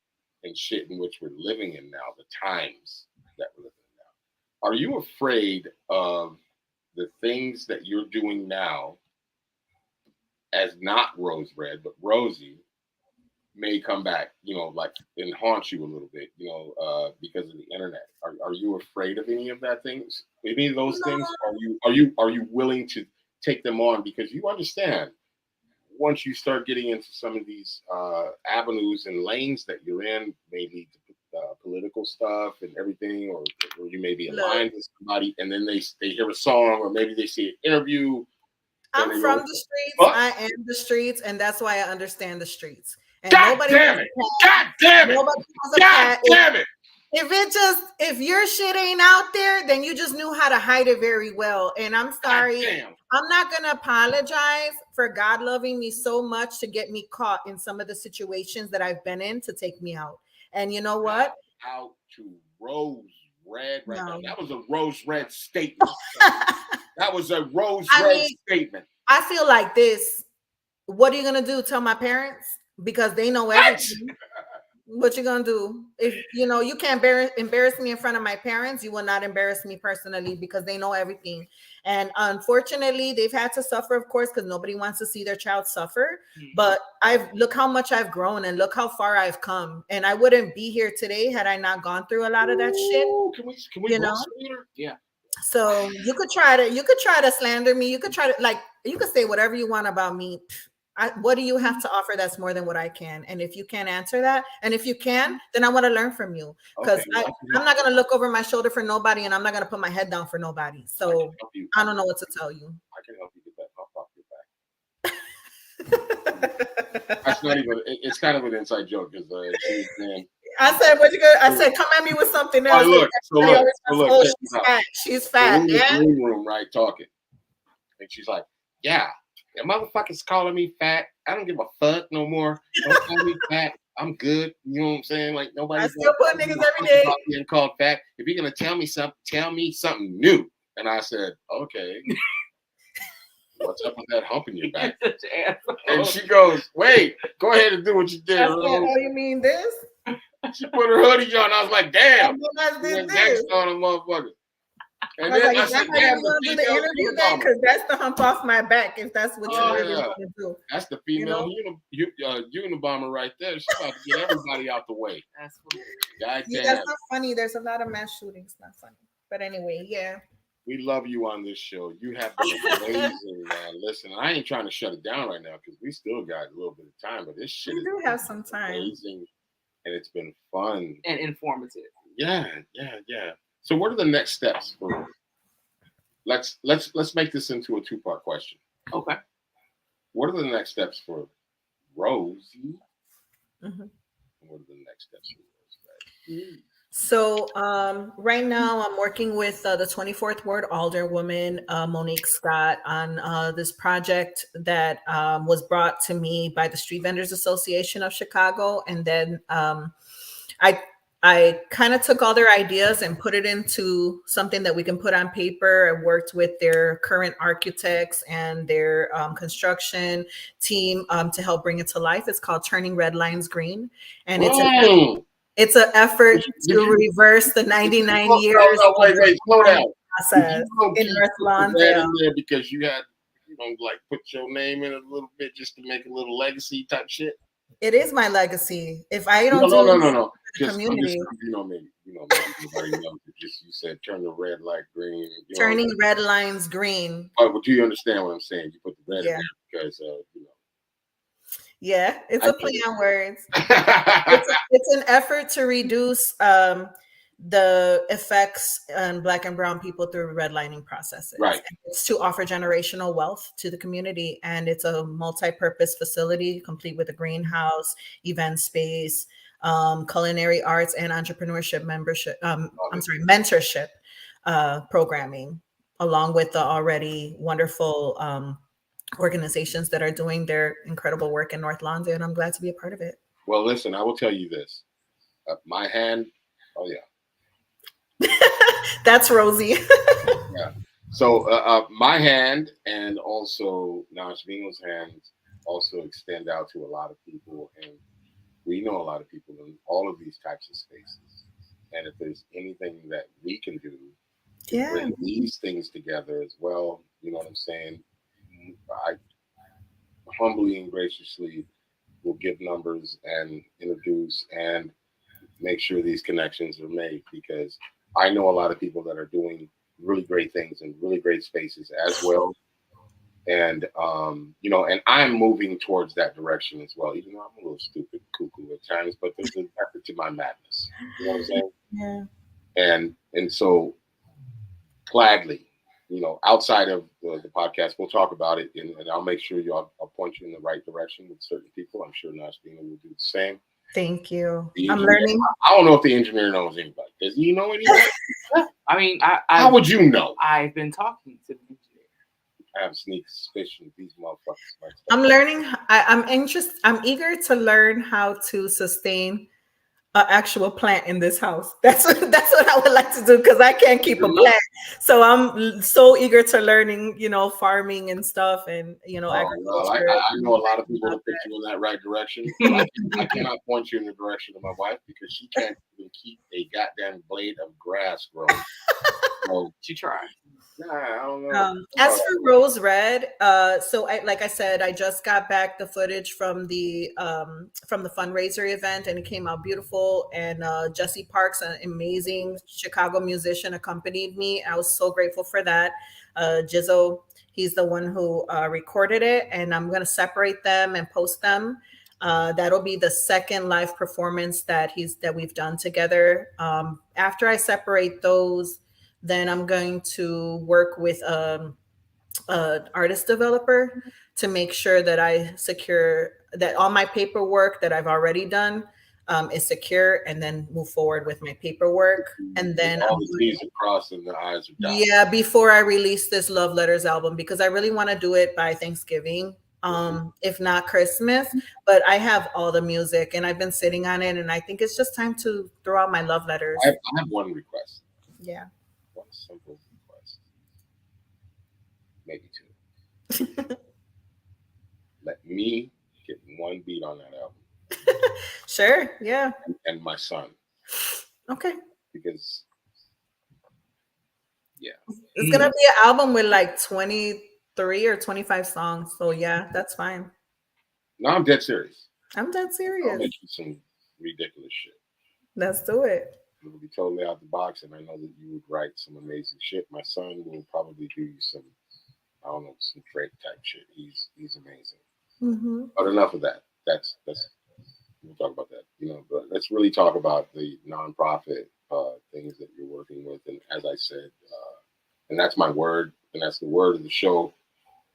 shit in which we're living in now, the times that we're living in now. Are you afraid of the things that you're doing now as not Rose Red, but Rosie may come back, like and haunt you a little bit, because of the internet? Are you afraid of any of that things? Any of those things? Are you willing to take them on because you understand once you start getting into some of these avenues and lanes that you're in, may lead to political stuff and everything, or you may be aligned with somebody, and then they hear a song, or maybe they see an interview. I'm from the streets. What? I am the streets, and that's why I understand the streets. And God damn it! God damn it! God damn it! If your shit ain't out there, then you just knew how to hide it very well. And I'm sorry. I'm not gonna apologize for God loving me so much to get me caught in some of the situations that I've been in to take me out. And you know what? Out to Rose Red right now. No. That was a Rose Red statement. That was a Rose Red statement. I feel like this. What are you gonna do? Tell my parents? Because they know everything. What you gonna do? If you can't embarrass me in front of my parents, you will not embarrass me personally, because they know everything. And unfortunately, they've had to suffer, of course, because nobody wants to see their child suffer. But look how much I've grown, and look how far I've come. And I wouldn't be here today had I not gone through a lot of that shit. Can we Yeah. So you could try to slander me. You could you could say whatever you want about me. What do you have to offer that's more than what I can? And if you can't answer that, and if you can, then I want to learn from you, because I'm not going to look over my shoulder for nobody, and I'm not going to put my head down for nobody. So I don't know what to tell you. I can help you get that pump off your back. That's not even. It's kind of an inside joke because I said, "What you gonna?" I said, "Come at me with something else." Look. She's fat. We're in the green room, right, talking, and she's like, "Yeah. The motherfuckers calling me fat. I don't give a fuck no more. Don't call me fat. I'm good." You know what I'm saying? Like, nobody's I still put niggas every day being called fat. If you're gonna tell me something new. And I said, okay. What's up with that hump in your back? And she goes, wait, go ahead and do what you did. I said, oh, you mean this? She put her hoodie on. I was like, damn. Next on a motherfucker. And then I said, damn, you want to do the interview then? Because that's the hump off my back, if that's what you really want to do. That's the female Unabomber right there. She's about to get everybody out the way. That's funny. That's not funny. There's a lot of mass shootings. Not funny. But anyway, yeah. We love you on this show. You have been amazing, man. Listen, I ain't trying to shut it down right now because we still got a little bit of time, but this shit we do have some time. Amazing, and it's been fun and informative. Yeah. So, what are the next steps for? Let's make this into a two-part question. Okay. What are the next steps for Rose? Mm-hmm. What are the next steps for Rose? So right now I'm working with the 24th Ward Alderwoman, Monique Scott, on this project that was brought to me by the Street Vendors Association of Chicago. And then I kind of took all their ideas and put it into something that we can put on paper. I worked with their current architects and their construction team to help bring it to life. It's called Turning Red Lines Green. And it's an effort to reverse the 99 years. Wait, slow down. Process in North Lawndale. Because you had, like put your name in a little bit just to make a little legacy type shit. It is my legacy. If I don't no. the Just, community, you know me. maybe nobody knows it. Just you said turn the red light green. Turning red lines green. But do you understand what I'm saying? You put the red in Yeah. there because Yeah, it's I a play on words. get It's an effort to reduce the effects on Black and Brown people through redlining processes. Right. It's to offer generational wealth to the community, and it's a multi-purpose facility complete with a greenhouse, event space, culinary arts, and entrepreneurship mentorship programming, along with the already wonderful organizations that are doing their incredible work in North London, and I'm glad to be a part of it. Well, listen, I will tell you this. My hand, oh yeah. That's Rosie. Yeah. So my hand and also Najvino's hands also extend out to a lot of people, and we know a lot of people in all of these types of spaces. And if there's anything that we can do to Yeah. bring these things together as well, you know what I'm saying? I humbly and graciously will give numbers and introduce and make sure these connections are made, because I know a lot of people that are doing really great things in really great spaces as well. And and I'm moving towards that direction as well, even though I'm a little stupid, cuckoo at times, but there's a method to my madness. You know what I'm saying? Yeah. And so gladly, outside of the podcast, we'll talk about it, and I'll make sure I'll point you in the right direction with certain people. I'm sure Nashvina will do the same. Thank you. The I'm engineer- learning. I don't know if the engineer knows anybody. Does he know anybody? I mean, How would you know? I've been talking to the engineer. I have a sneak suspicion these motherfuckers might start. I'm learning. I'm interested. I'm eager to learn how to sustain an actual plant in this house. That's what I would like to do, because I can't keep a plant. So I'm so eager to learning, farming and stuff, and Well, agriculture. I know a lot of people to put you in that right direction. But I cannot point you in the direction of my wife because she can't even keep a goddamn blade of grass growing. So She tried. nah, I don't know. As for Rose Red, so like I said, I just got back the footage from the fundraiser event, and it came out beautiful. And Jesse Parks, an amazing Chicago musician, accompanied me. I was so grateful for that. Jizzo, he's the one who recorded it, and I'm gonna separate them and post them. That'll be the second live performance that we've done together. After I separate those, then I'm going to work with an artist developer to make sure that I secure that all my paperwork that I've already done is secure, and then move forward with my paperwork. And then all the T's are crossed and the I's are dotted. yeah, before I release this Love Letters album, because I really want to do it by Thanksgiving, if not Christmas. But I have all the music, and I've been sitting on it, and I think it's just time to throw out my love letters. I have one request. Yeah. One simple request. Maybe two. Let me get one beat on that album. Sure. Yeah. And my son. Okay. Because yeah. It's gonna be an album with like 23 or 25 songs. So yeah, that's fine. No, I'm dead serious. I'm dead I'll serious. make you some ridiculous shit. Let's do it. It'll be totally out the box, and I know that you would write some amazing shit. My son will probably do you some, I don't know, some Drake type shit. He's amazing. Mm-hmm. But enough of that. That's we'll talk about that. But let's really talk about the nonprofit things that you're working with. And as I said, and that's my word, and that's the word of the show,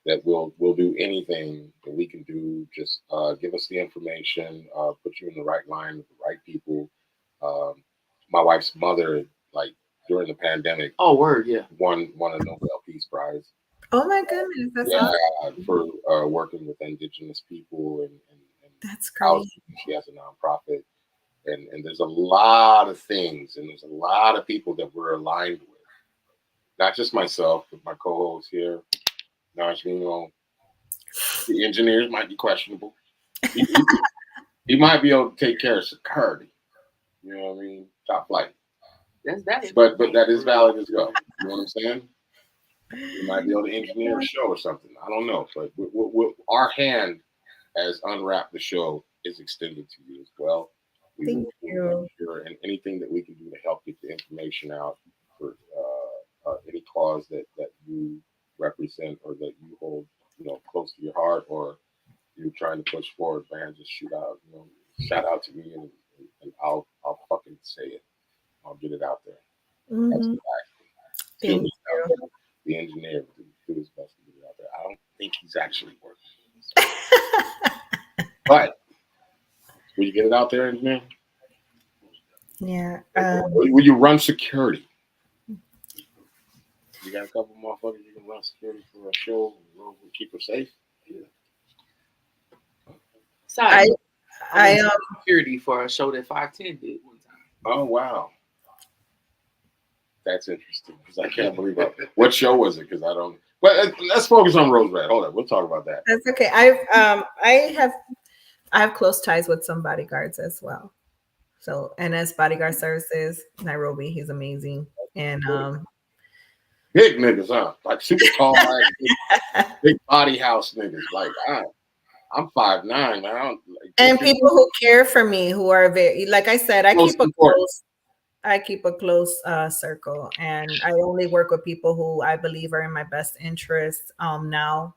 that we'll do anything that we can do. Just give us the information, put you in the right line with the right people. My wife's mother, like during the pandemic, Word, yeah, won a Nobel Peace Prize. Oh my goodness, that's awesome. For working with indigenous people and That's housing. great. She has a nonprofit, and there's a lot of things, and there's a lot of people that we're aligned with. Not just myself, but my co-host here, Najvino. The engineers might be questionable. He might be able to take care of security. You know what I mean? Top flight. that's that. But that is valid as well. You know what I'm saying? You might be able to engineer a show or something. I don't know. But our hand as Unwrap the Show is extended to you as well. We Thank will you. make sure, and anything that we can do to help get the information out for any cause that you represent or that you hold, close to your heart, or you're trying to push forward, man, just shout out to me, and I'll fucking say it. I'll get it out there. That's Mhm. the fact. Thank Still, you. the engineer will do his best to get it out there. I don't think he's actually working. But will you get it out there, engineer? Yeah. Will you run security? You got a couple motherfuckers you can run security for a show and keep her safe? Side note, I security for a show that 510 did one time. Oh, wow. That's interesting because I can't believe it. What show was it? Because I don't. But let's focus on Rose Red. Hold on, we'll talk about that. That's okay. I have close ties with some bodyguards as well. So NS Bodyguard Services, Nairobi. He's amazing. And Big niggas, huh? Like super tall, big body house niggas. Like I'm 5'9", man. and people who care for me, who are very, like I said, I keep a close circle, and I only work with people who I believe are in my best interest. Now,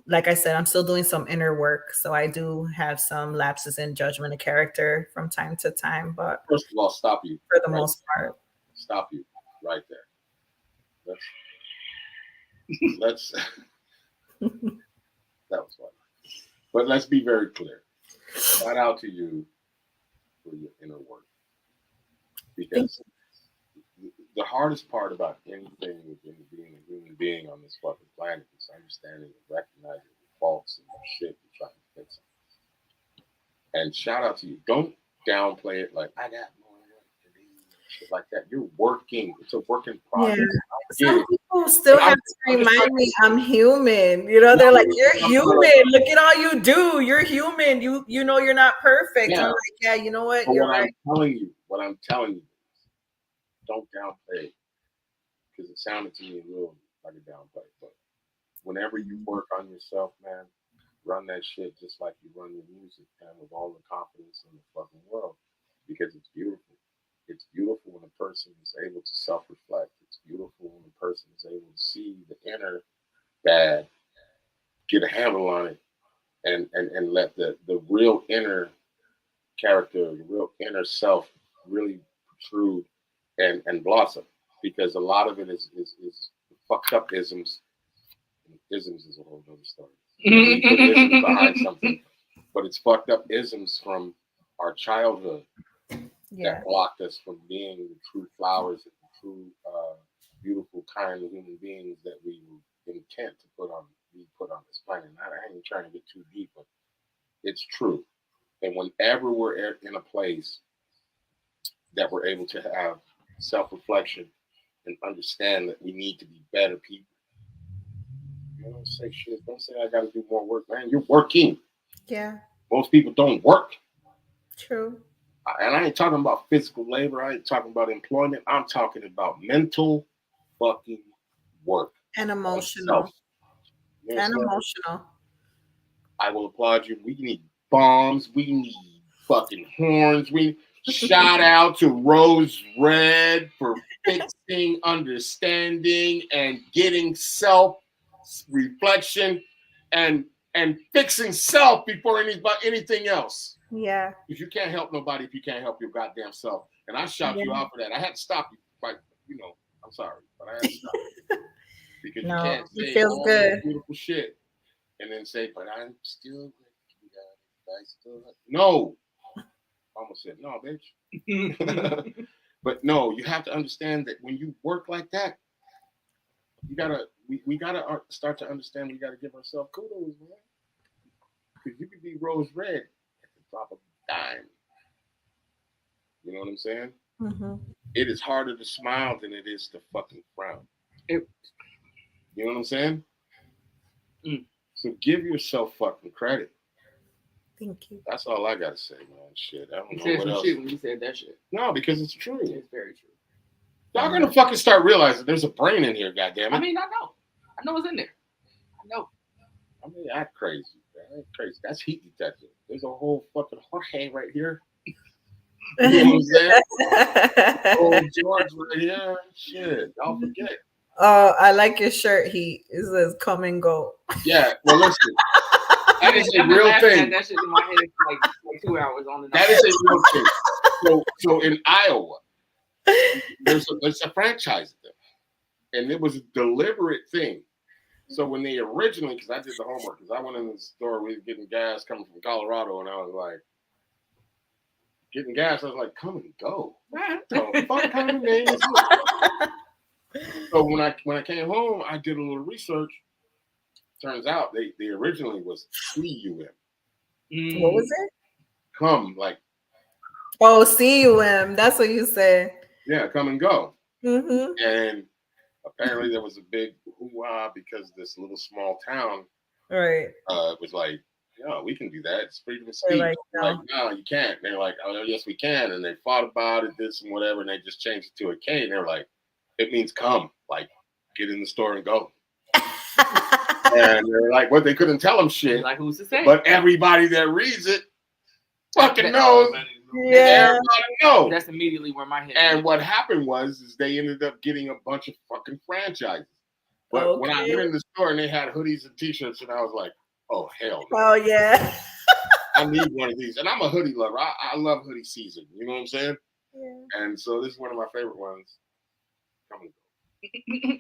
like I said, I'm still doing some inner work, so I do have some lapses in judgment of character from time to time. But first of all, stop you for the most part, stop you right there. Let's that was funny. But let's be very clear. Shout out to you for your inner work. Because the hardest part about anything within being a human being on this fucking planet is understanding and recognizing your faults and your shit and trying to fix it. And shout out to you. Don't downplay it like I got more work to do, shit like that. You're working. It's a work in progress. Yeah. Some people still have to remind me I'm human. They're like, "You're human. Look at all you do. You're human. You know you're not perfect." Yeah. I'm like, "Yeah, you know what? But You're right." What I'm telling you, don't downplay it, because it sounded to me a little like a downplay. But whenever you work on yourself, man, run that shit just like you run your music, man, with all the confidence in the fucking world, because it's beautiful. It's beautiful when a person is able to self-reflect. It's beautiful when a person is able to see the inner bad, get a handle on it, and let the real inner character, the real inner self really protrude and blossom. Because a lot of it is fucked up isms. Isms is a whole other story. You put isms behind something, but it's fucked up isms from our childhood that blocked us from being the true flowers and the true beautiful kind of human beings that we were intent to be put on this planet. And I ain't trying to get too deep, but it's true. And whenever we're in a place that we're able to have self-reflection and understand that we need to be better people, don't say shit. Don't say I got to do more work, man. You're working. Yeah. Most people don't work. True. And I ain't talking about physical labor. I ain't talking about employment. I'm talking about mental fucking work. And emotional. And emotional. I will applaud you. We need bombs. We need fucking horns. We shout out to Rose Red for fixing, understanding, and getting self-reflection and fixing self before anything else. Yeah. Because you can't help nobody if you can't help your goddamn self. And I shout you out for that. I had to stop you. Like, I'm sorry, but I had to stop you. Because you can't say all that beautiful shit and then say, but I'm still with you guys. No. I almost said, no, bitch. But no, you have to understand that when you work like that, we gotta start to understand we gotta give ourselves kudos, man. Because you could be Rose Red at the drop of a dime. You know what I'm saying? Mm-hmm. It is harder to smile than it is to fucking frown. You know what I'm saying? So give yourself fucking credit. Thank you. That's all I gotta say, man. Shit, I don't You know said what some else. shit when you said that shit. No, because it's true. It's very true. Y'all gonna fucking start realizing there's a brain in here, goddammit. I mean, I know it's in there. I know. I mean, act crazy. Man. Act crazy. That's heat detector. there's a whole fucking Jorge right here. You know what I'm saying? Old George right here. Shit, y'all forget. Oh, I like your shirt, Heat. It says come and go. Yeah, well, listen. That is a I've been real laughing at thing. that shit in my head for like 2 hours on the That is a real thing. So in Iowa, there's a franchise there, and it was a deliberate thing. So when they originally, because I did the homework, because I went in the store, we were getting gas coming from Colorado, and I was like, getting gas. I was like, come and go. What the fuck kind of name is this? So when I came home, I did a little research. Turns out they originally was CUM. What was it? Come, like, Oh, CUM. That's what you said. yeah, come and go. Mm-hmm. And apparently there was a big hoo-ha because this little small town Right. was like, no, we can do that. It's freedom of speech. Like, no, you can't. And they're like, oh, yes, we can. And they fought about it, did some whatever, and they just changed it to a K. And they're like, it means come, like, get in the store and go. And they're like, well, they couldn't tell them shit. Like, who's to say? But everybody that reads it fucking knows. Yeah. Everybody knows. That's immediately where my head And is. what happened is they ended up getting a bunch of fucking franchises. But when I went in the store and they had hoodies and t-shirts, and I was like, oh, hell no. Oh, yeah. I need one of these. And I'm a hoodie lover. I love hoodie season. You know what I'm saying? Yeah. And so this is one of my favorite ones. Come and go.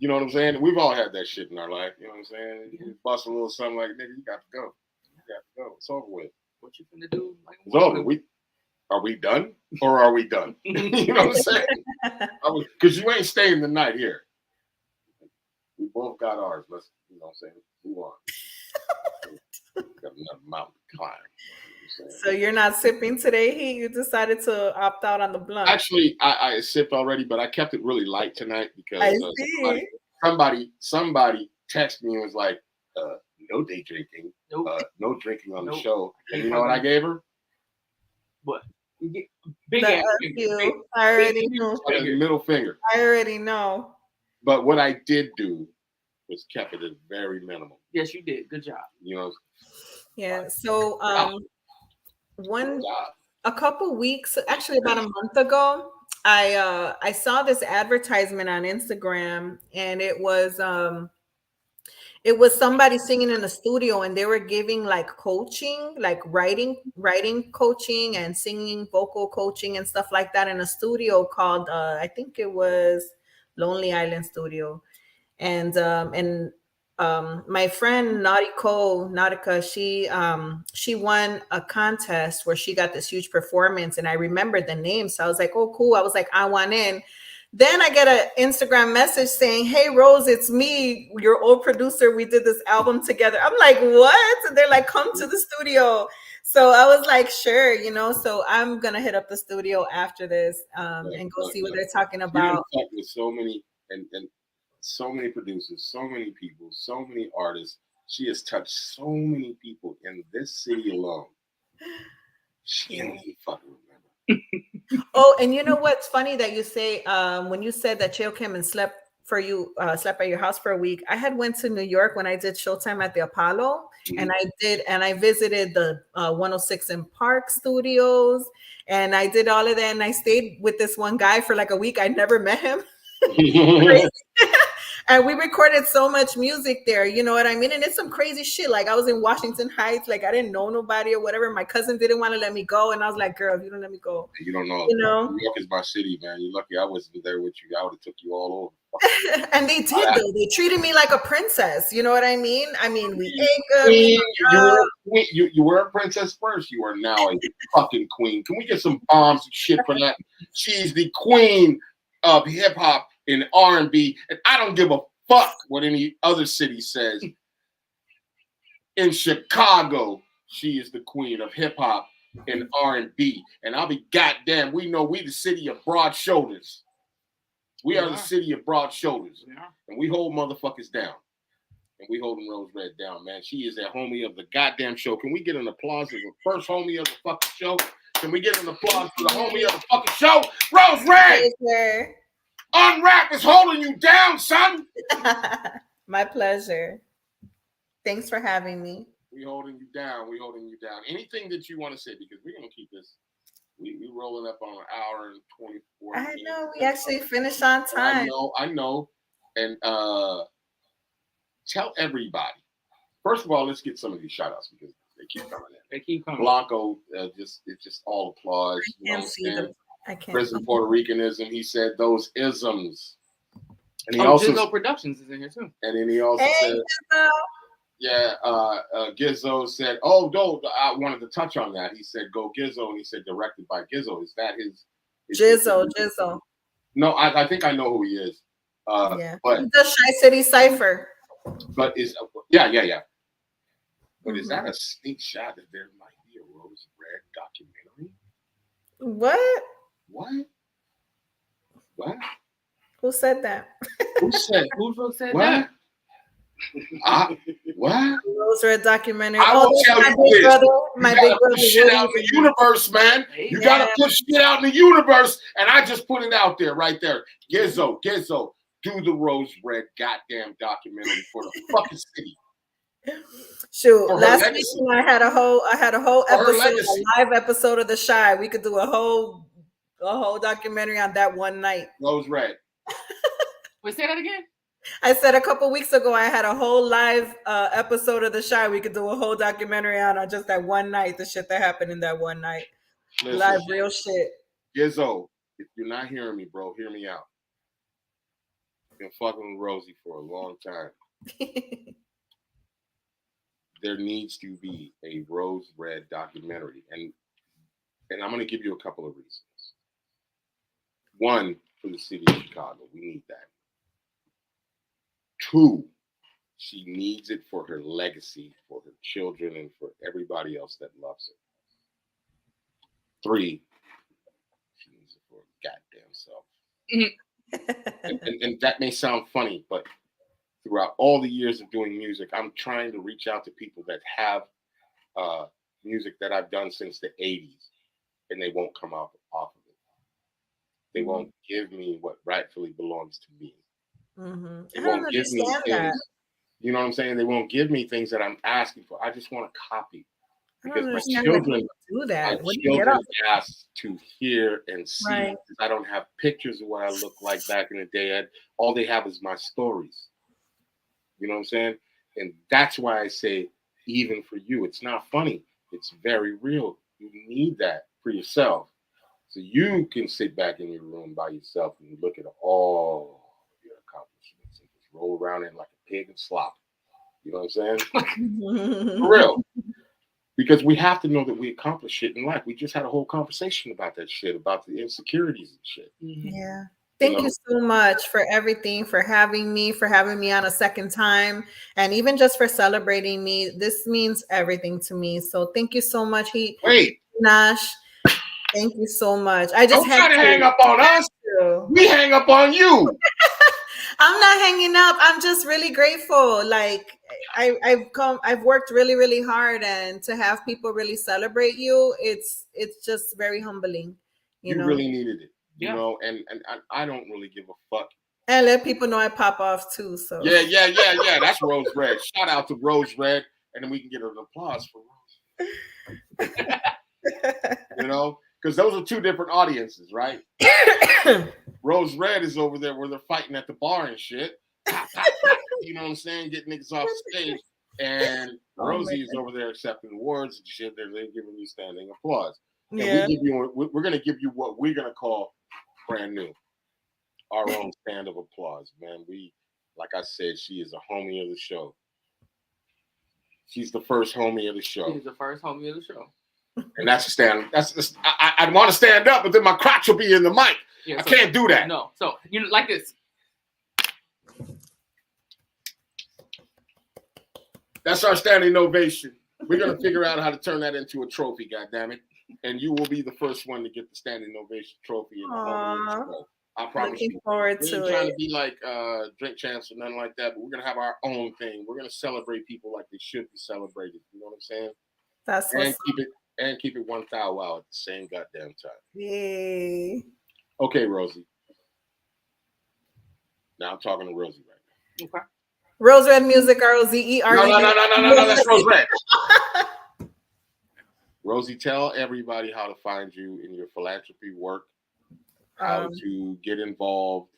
You know what I'm saying? We've all had that shit in our life. You know what I'm saying? You bust a little something like, nigga, you got to go. You got to go. It's over with. What you finna do? Like, It's over. Are we done? Or are we done? You know what I'm saying? Because you ain't staying the night here. We both got ours. Let's, you know what I'm saying? Move on. Got another mountain to climb. You know So you're not sipping today, Heat? You decided to opt out on the blunt. Actually, I sipped already, but I kept it really light tonight because somebody texted me and was like, no day drinking, no drinking on the show. And you know what I gave her? What? Big ass finger. I already knew. Middle finger. I already know. But what I did do was kept it at very minimal. Yes, you did. Good job. You know. Yeah. So a couple weeks, actually about a month ago, I saw this advertisement on Instagram, and it was somebody singing in the studio, and they were giving like coaching, like writing coaching and singing vocal coaching and stuff like that in a studio called I think it was Lonely Island Studio. And my friend Nautica, she won a contest where she got this huge performance, and I remembered the name. So I was like, oh, cool. I was like, I want in. Then I get an Instagram message saying, hey, Rose, it's me, your old producer. We did this album together. I'm like, what? And they're like, come to the studio. So I was like, sure, you know, so I'm going to hit up the studio after this and go see what they're talking about. With so many and so many producers, so many people, so many artists. She has touched so many people in this city alone. She can't even fucking remember. Oh, and you know what's funny that you say when you said that Chael came and slept at your house for a week. I had went to New York when I did Showtime at the Apollo, and I visited the 106 in Park Studios, and I did all of that, and I stayed with this one guy for like a week. I never met him. And we recorded so much music there, you know what I mean? And it's some crazy shit. Like I was in Washington Heights, like I didn't know nobody or whatever. My cousin didn't want to let me go, and I was like, "Girl, if you don't let me go, you don't know. You know, New York is my city, man. You're lucky I wasn't there with you. I would have took you all over." And they did though. They treated me like a princess. You know what I mean? I mean, we ate good. You were a princess first. You are now a fucking queen. Can we get some bombs and shit for that? She's the queen of hip hop and R&B, and I don't give a fuck what any other city says. In Chicago, she is the queen of hip hop and R&B, and I'll be goddamn. We know we the city of broad shoulders. We are the city of broad shoulders, and we hold motherfuckers down, and we holding Rose Red down, man. She is a homie of the goddamn show. Can we get an applause for the first homie of the fucking show? Can we get an applause for the homie of the fucking show, Rose Red? Unwrap is holding you down, son. My pleasure. Thanks for having me. We holding you down. We holding you down. Anything that you want to say, because we're gonna keep this. We rolling up on an hour and 24 I minutes. know we actually finished on time. I know. And tell everybody. First of all, let's get some of these shout outs because they keep coming in. They keep coming. Blanco, it's just all applause. I can't see them. I can't. Prison Puerto Ricanism. He said those isms. And he Gizzo Productions is in here too. And then he also said, Gizzo. yeah, Gizzo said, oh, no, I wanted to touch on that. He said, go Gizzo. And he said, directed by Gizzo. Is that his Gizzo. No, I think I know who he is. Yeah. But the Shy City Cypher. But yeah. But is that a sneak shot that there might be a Rose Red documentary? What? Who said that? Who said that? What? Rose Red documentary. I will tell you this. My big brother. Put shit out in the universe, man. You gotta put shit out in the universe, and I just put it out there, right there. Gizzo, do the Rose Red goddamn documentary for the fucking city. Shoot, last week I had a whole episode, a live episode of The Shy. We could do a whole documentary on that one night. Rose Red. Wait, say that again. I said a couple weeks ago I had a whole live episode of The Shy. We could do a whole documentary on just that one night, the shit that happened in that one night. Listen, live real shit. Gizzo, if you're not hearing me, bro, hear me out. Been fucking with Rosie for a long time. There needs to be a Rose Red documentary, and I'm going to give you a couple of reasons. One, for the city of Chicago, we need that. Two, she needs it for her legacy, for her children, and for everybody else that loves her. Three, she needs it for her goddamn self. And that may sound funny, but throughout all the years of doing music, I'm trying to reach out to people that have music that I've done since the 80s, and they won't come off of it. They won't give me what rightfully belongs to me. They won't give me things. You know what I'm saying? They won't give me things that I'm asking for. I just want a copy. Because my children do that. My children ask to hear and see. Right. I don't have pictures of what I look like back in the day. All they have is my stories. You know what I'm saying? And that's why I say, even for you, it's not funny. It's very real. You need that for yourself. So you can sit back in your room by yourself and look at all your accomplishments and just roll around in like a pig and slop. You know what I'm saying? For real. Because we have to know that we accomplish shit in life. We just had a whole conversation about that shit, about the insecurities and shit. Yeah. Thank you so much for everything, for having me on a second time, and even just for celebrating me. This means everything to me. So thank you so much, Nash. Thank you so much. I just don't try to hang up on us. We hang up on you. I'm not hanging up. I'm just really grateful. Like I've worked really, really hard, and to have people really celebrate you, it's just very humbling. You know? Really needed it. You know, and I don't really give a fuck. And let people know I pop off too. So yeah. That's Rose Red. Shout out to Rose Red, and then we can get an applause for Rose. You know, because those are two different audiences, right? Rose Red is over there where they're fighting at the bar and shit. You know what I'm saying? Getting niggas off stage, and Rosie is over there accepting awards and shit. They're giving you standing applause. And we're gonna give you what we're gonna call brand new, our own stand of applause, man. Like I said, she is a homie of the show. She's the first homie of the show. She's the first homie of the show. And that's a stand. I want to stand up, but then my crotch will be in the mic. Yeah, I can't do that. No. So you know, like this. That's our standing ovation. We're gonna figure out how to turn that into a trophy, goddammit. And you will be the first one to get the standing ovation trophy in the whole. I promise you. Looking forward to it. We're trying to be like drink champs or nothing like that, but we're gonna have our own thing. We're gonna celebrate people like they should be celebrated. You know what I'm saying? That's keep it 1,000 wow at the same goddamn time. Yay. Okay, Rosie. Now I'm talking to Rosie right now. Okay. Rose Red Music, ROZE. No. That's Rose Red. Rosie, tell everybody how to find you in your philanthropy work, how to get involved,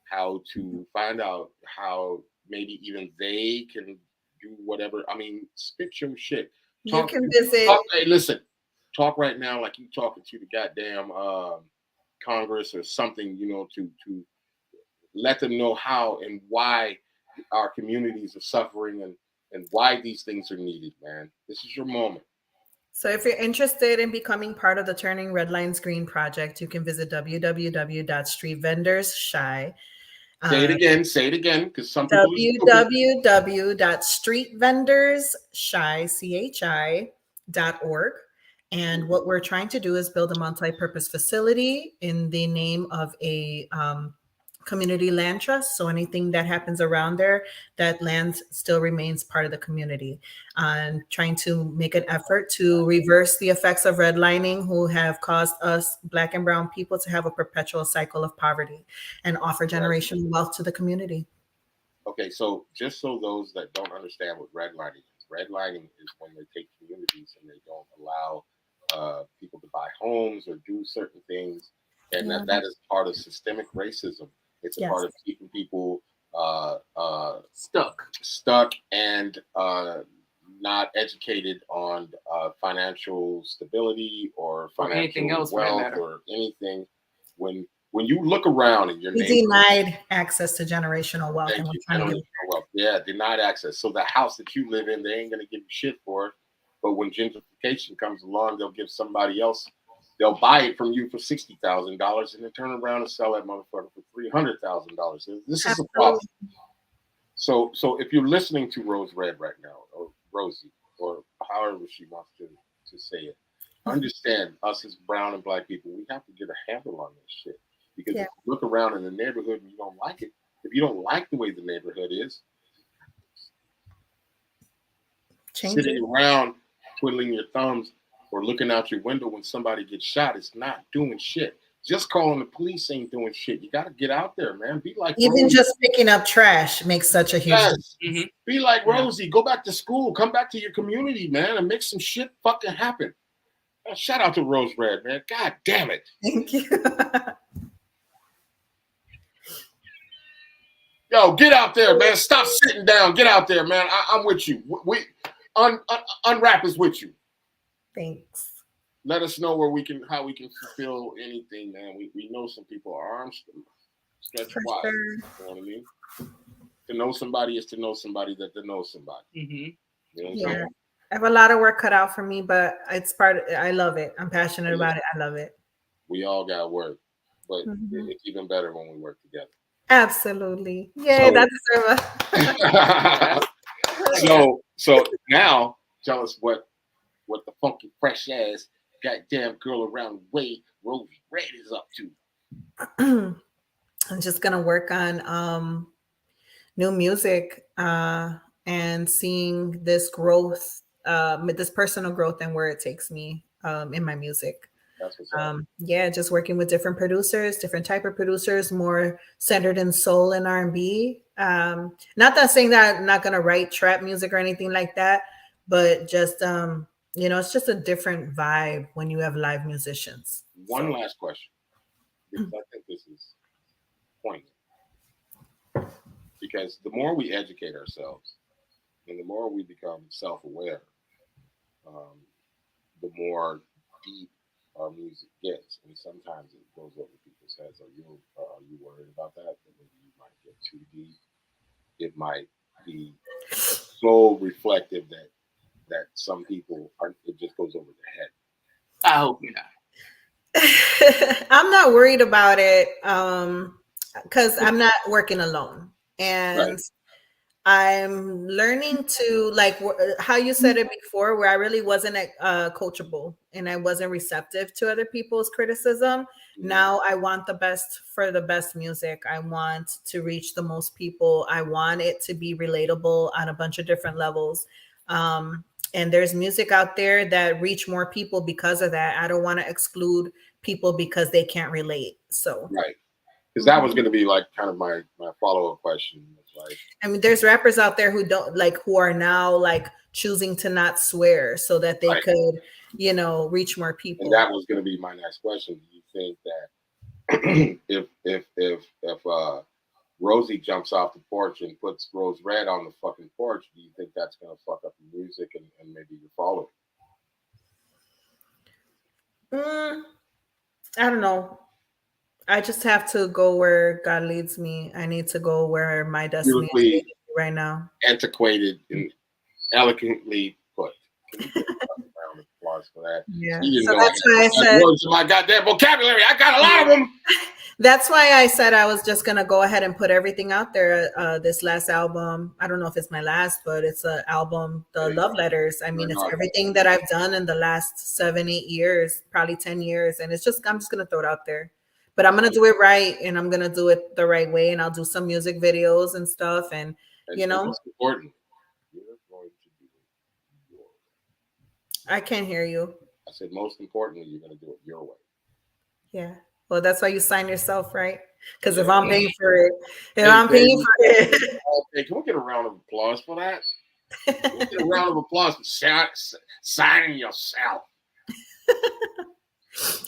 how to find out how maybe even they can do whatever. I mean, spit your shit. You can visit. Hey, listen, talk right now like you talking to the goddamn Congress or something, to let them know how and why our communities are suffering and why these things are needed, man. This is your moment. So if you're interested in becoming part of the Turning Red Lines Green project, you can visit www.streetvendorshy. Say it again, because some people www.streetvendorshy.org. And what we're trying to do is build a multi-purpose facility in the name of a community land trust. So anything that happens around there, that land still remains part of the community. And trying to make an effort to reverse the effects of redlining, who have caused us Black and brown people to have a perpetual cycle of poverty, and offer generational wealth to the community. Okay, so just so those that don't understand what redlining is when they take communities and they don't allow people to buy homes or do certain things, and that is part of systemic racism. It's a part of keeping people stuck and not educated on financial stability or financial wealth or anything. When you look around in your neighborhood, denied access to generational wealth. Yeah, denied access. So the house that you live in, they ain't gonna give you shit for it. But when gentrification comes along, they'll give somebody else. They'll buy it from you for $60,000 and then turn around and sell that motherfucker for $300,000. This is a problem. So if you're listening to Rose Red right now, or Rosie, or however she wants to say it, understand us as brown and Black people, we have to get a handle on this shit. Because if you look around in the neighborhood and you don't like it, if you don't like the way the neighborhood is, sitting around twiddling your thumbs or looking out your window when somebody gets shot, it's not doing shit. Just calling the police ain't doing shit. You got to get out there, man. Be like even Rosie. Just picking up trash makes such a huge difference. Mm-hmm. Be like Rosie. Go back to school. Come back to your community, man, and make some shit fucking happen. Shout out to Rose Red, man. God damn it. Thank you. Yo, get out there, man. Stop sitting down. Get out there, man. I'm with you. Unwrap is with you. Thanks. Let us know how we can fulfill anything, man. We know some people are arms stretched wide. Sure. You know what I mean? To know somebody is to know somebody that to know somebody. Mm-hmm. You know what I'm saying? I have a lot of work cut out for me, but it's I love it. I'm passionate about it. I love it. We all got work, but it's even better when we work together. Absolutely. Yay, that's So now tell us what the funky fresh ass goddamn girl around the way Rose Red is up to. I'm just gonna work on new music and seeing this growth, this personal growth and where it takes me in my music. That's what's up. Just working with different producers, different type of producers, more centered in soul and R&B. Not that saying that I'm not gonna write trap music or anything like that, but just it's just a different vibe when you have live musicians. One last question, because I think this is poignant. Because the more we educate ourselves and the more we become self-aware, the more deep our music gets. And sometimes it goes over people's heads. Are you worried about that? That maybe you might get too deep. It might be so reflective that some people it just goes over their head. I hope you're not. I'm not worried about it because I'm not working alone. And I'm learning to, like how you said it before, where I really wasn't coachable and I wasn't receptive to other people's criticism. Mm-hmm. Now I want the best for the best music. I want to reach the most people. I want it to be relatable on a bunch of different levels. And there's music out there that reach more people because of that. I don't want to exclude people because they can't relate. So right. Because that was going to be like kind of my follow-up question. Like, I mean, there's rappers out there who don't like, who are now like choosing to not swear so that they Right. could, you know, reach more and people. that was going to be my next question. Do you think that if Rosie jumps off the porch and puts Rose Red on the fucking porch, do you think that's going to fuck up the music and maybe your following? I don't know. I just have to go where God leads me. I need to go where my destiny is Beautifully leading me right now. antiquated and eloquently put. Can you give a round of applause for that? Yeah. You didn't So know that's why I had said words in my goddamn vocabulary. I got a lot of them. that's why I said I was just gonna go ahead and put everything out there. This last album, I don't know if it's my last, but it's an album, the love letters. I mean, it's everything that I've done in the last 7-8 years, probably 10 years, and it's just I'm just gonna throw it out there. But I'm gonna do it right, and I'm gonna do it the right way, and I'll do some music videos and stuff, and you know, most important, you're going to do it your way. I can't hear you. I said, most importantly, you're going to do it your way. Yeah. Well, that's why you sign yourself, right? Because if Yeah. I'm paying for it, if Hey, I'm paying baby. for it. Hey, can we get a round of applause for that? Can we get a round of applause for signing yourself?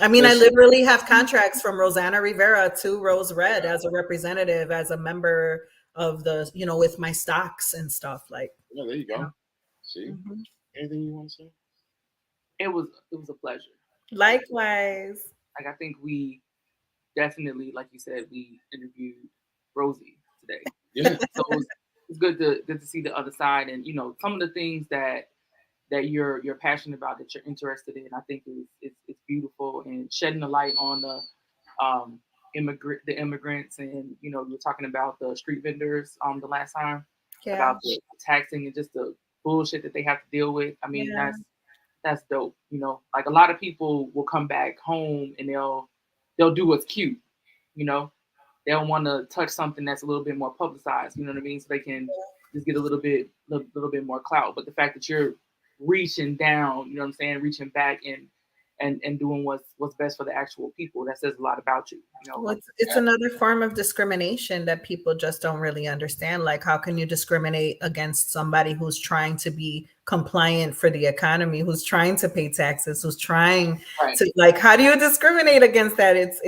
I mean, I literally have contracts from Rosanna Rivera to Rose Red as a representative, as a member of the, you know, with my stocks and stuff. Like, Yeah, there you go. Yeah. See? Mhm. Anything you want to say? It was a pleasure. Likewise. Like, I think we definitely, like you said, we interviewed Rosie today. Yeah. So it's good to see the other side, and you know, some of the things that you're passionate about, that you're interested in. I think it's beautiful, and shedding the light on the immigrants, and you know, you're talking about the street vendors the last time, Yeah. about the taxing and just the bullshit that they have to deal with. I mean, Yeah. that's dope. You know, like a lot of people will come back home and they'll do what's cute. You know, they don't want to touch something that's a little bit more publicized. You know what I mean? So they can just get a little bit more clout. But the fact that you're reaching down, you know what I'm saying, reaching back and doing what's best for the actual people, that says a lot about you. You know, Well, it's another form of discrimination that people just don't really understand. Like, how can you discriminate against somebody who's trying to be compliant for the economy, who's trying to pay taxes, who's trying right. to, like, how do you discriminate against that? It's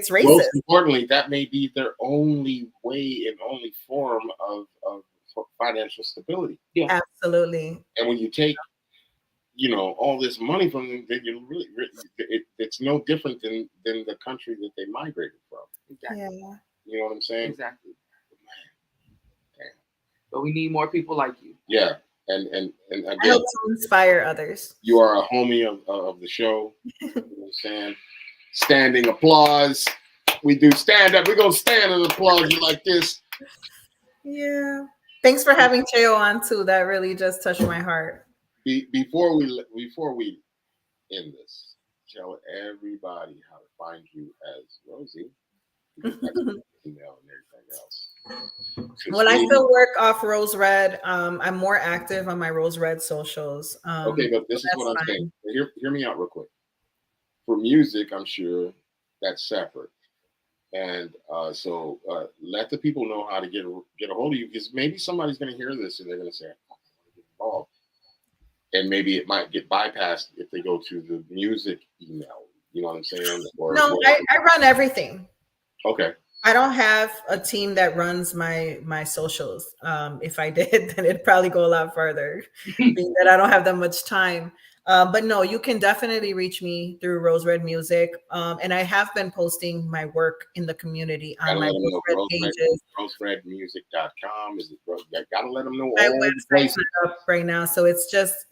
racist. Most importantly, that may be their only way and only form of financial stability. Yeah, Absolutely. And when you take, you know, all this money from them, then you really it's no different than the country that they migrated from. exactly. Yeah. You know what I'm saying? Exactly. Damn. But we need more people like you. Yeah. And I again, hope to inspire others. you are a homie of the show. You know what I'm saying? Standing applause. We do stand up. We're gonna stand and applaud you like this. Yeah. Thanks for having Cheo on too. That really just touched my heart. Before we end this, tell everybody how to find you as Rosie. Email and everything else. Well, I still work off Rose Red. I'm more active on my Rose Red socials. Okay, but this is what I'm saying. Hear me out real quick. For music, I'm sure that's separate. And so let the people know how to get a hold of you, because maybe somebody's going to hear this and they're going to say, I want to get involved. And maybe it might get bypassed if they go to the music email. You know what I'm saying? No, I run everything. Okay. I don't have a team that runs my socials. If I did, then it'd probably go a lot further, being that I don't have that much time. But no, you can definitely reach me through Rose Red Music. And I have been posting my work in the community on my Rose Red pages. RoseRedMusic.com. Is it? Gotta let them know My all the website's places. not up right now, so it's just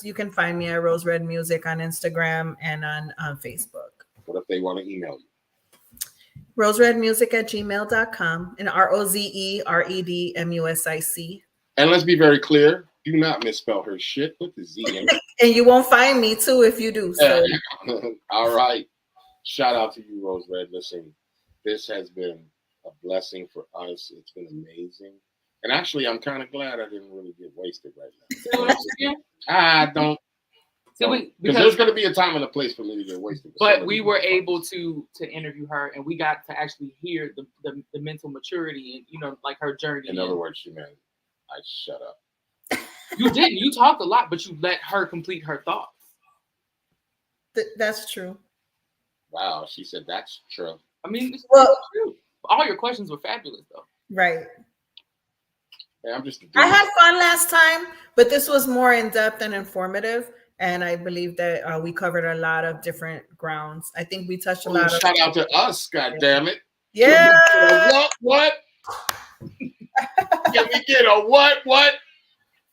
you can find me at Rose Red Music on Instagram and on Facebook. What if they want to email you? roseredmusic@gmail.com and ROZEREDMUSIC. And let's be very clear, do not misspell her shit. Put the Z in it. And you won't find me too if you do. So all right. Shout out to you, Rose Red. Listen, this has been a blessing for us. It's been amazing. And actually, I'm kind of glad I didn't really get wasted right now. I don't. So Because because there's going to be a time and a place for me to get wasted. but we were able to interview her, and we got to actually hear the mental maturity and like her journey. In other words, she meant I shut up. You didn't. You talked a lot, but you let her complete her thoughts. That's true. Wow, she said that's true. I mean, it's Well- true. All your questions were fabulous, though. Right. Hey, I'm just. I had fun last time, but this was more in depth and informative. And I believe that we covered a lot of different grounds. I think we touched a lot of. Shout out to us, goddammit. Yeah. What? Can we get a what?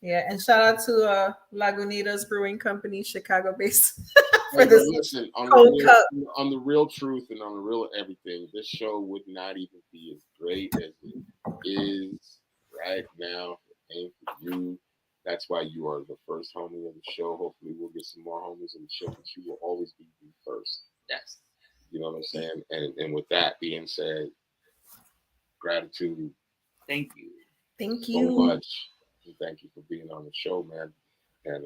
Yeah, and shout out to Lagunitas Brewing Company, Chicago-based, for Hey, this listen, cold cup. on the real truth and on the real everything, this show would not even be as great as it is right now. Ain't for you. That's why you are the first homie of the show. Hopefully, we'll get some more homies on the show, but you will always be the first. Yes. You know what I'm saying? And with that being said, gratitude. Thank you. Thank so you. much. And thank you for being on the show, man. And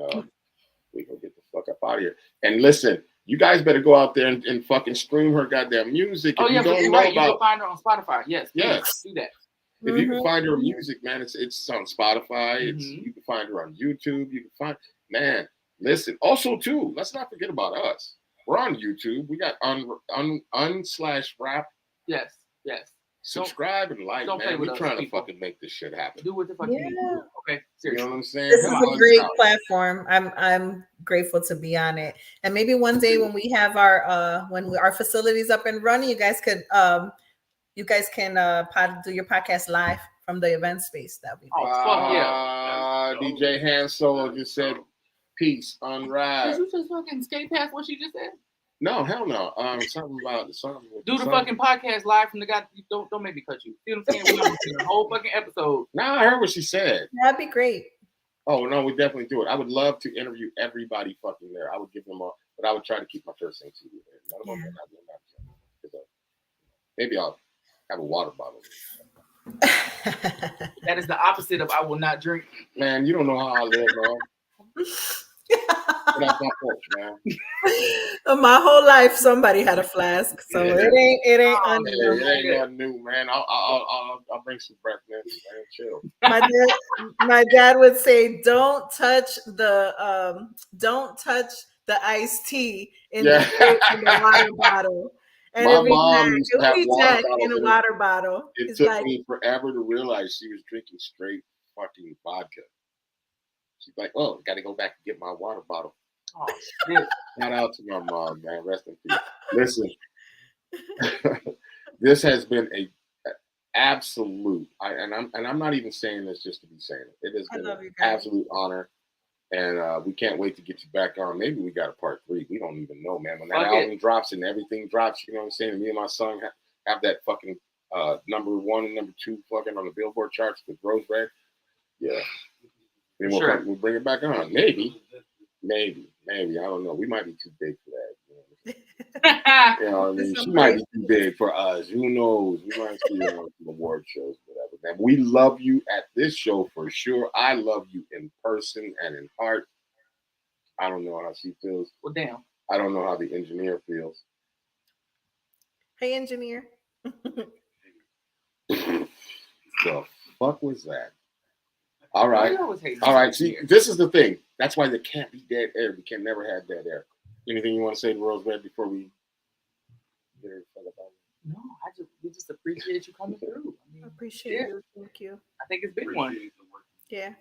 we gonna get the fuck up out of here. And listen, you guys better go out there and fucking stream her goddamn music. Oh if yeah, you don't you're know right. about, You can find her on Spotify. Yes. Yes. Do that. if you can find her music, man, it's on Spotify. It's Mhm. you can find her on YouTube. You can find man. Listen, also too, let's not forget about us. We're on YouTube. We got un/rap. Yes. Subscribe and like, don't play man. with We're us, trying to people. fucking make this shit happen. Do what the fuck you need to do. Okay. You Seriously. know what I'm saying? This is Help a us great out. platform. I'm grateful to be on it. And maybe one day when we have our our facilities up and running, you guys can do your podcast live from the event space. That'd be Oh, fuck yeah. DJ Han Solo just said peace on Did ride. you just fucking skate past what she just said? No, hell no. Something about something. With Do the fucking podcast live from the guy. Don't make me cut you. See what I'm saying? We're gonna do the whole fucking episode. Nah, I heard what she said. That'd be great. Oh no, we definitely do it. I would love to interview everybody fucking there. I would give them all, but I would try to keep my first thing to you. None of them are not. Maybe I'll have a water bottle. That is the opposite of I will not drink. Man, you don't know how I live, man. Get off my porch, man. My whole life, somebody had a flask, so Yeah. it ain't It unknown. ain't nothing new, man. I'll bring some breath, man. Chill. My dad would say, "Don't touch the iced tea in the water bottle." And My mom used to have water in a bottles. water bottle. It It's took like, me forever to realize she was drinking straight fucking vodka. She's like, "Oh, got to go back and get my water bottle." Oh shit. Shout out to my mom, man. Rest in peace. Listen, this has been a absolute. I'm not even saying this just to be saying it. It has I been love an you guys. absolute honor, and we can't wait to get you back on. Maybe we got a part 3. We don't even know, man. When that Fuck it. album drops and everything drops, you know what I'm saying? Me and my son have that fucking number 1 and number 2 fucking on the Billboard charts with Rose Red. Yeah. Then Sure. we'll bring it back on. Maybe. I don't know. We might be too big for that. You know what I mean? She might be too big for us. Who knows? We might see her on some award shows, whatever. Man, we love you at this show for sure. I love you in person and in heart. I don't know how she feels. Well, damn. I don't know how the engineer feels. "Hey, engineer." The fuck was that? All right. I always hate All right. See, this is the thing. That's why there can't be dead air. We can never have dead air. Anything you want to say to Rose Red before we get her fuck up out of No, we just appreciate you coming through. I mean, Appreciate Yeah. you. Thank you. I think it's been one. Yeah.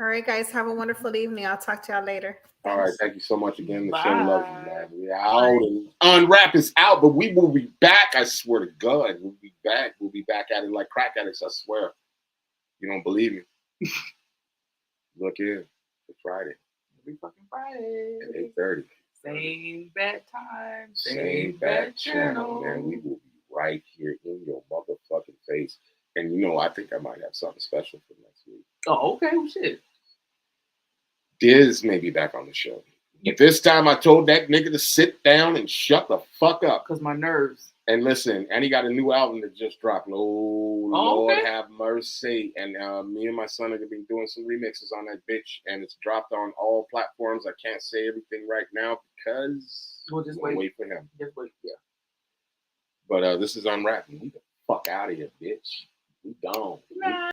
All right, guys. Have a wonderful evening. I'll talk to y'all later. All right, thank you so much again. The show Bye. loves you, man. We out and Unwrap is out, but we will be back. I swear to God, we'll be back. We'll be back at it like crack addicts. I swear. You don't believe me? Look here, it's Friday Every fucking Friday. at 8:30. Same bad time. Same bad channel, man. We will be right here in your motherfucking face. And you know, I think I might have something special for next week. Oh, okay. Well, shit. Diz may be back on the show. But this time I told that nigga to sit down and shut the fuck up. Because my nerves. And listen, and he got a new album that just dropped. Oh, Lord okay. have mercy. And me and my son are going to be doing some remixes on that bitch. And it's dropped on all platforms. I can't say everything right now because We'll just we'll wait. wait for him. Just wait, yeah. But this is Unwrapped. We the fuck out of here, bitch. We gone. Nah.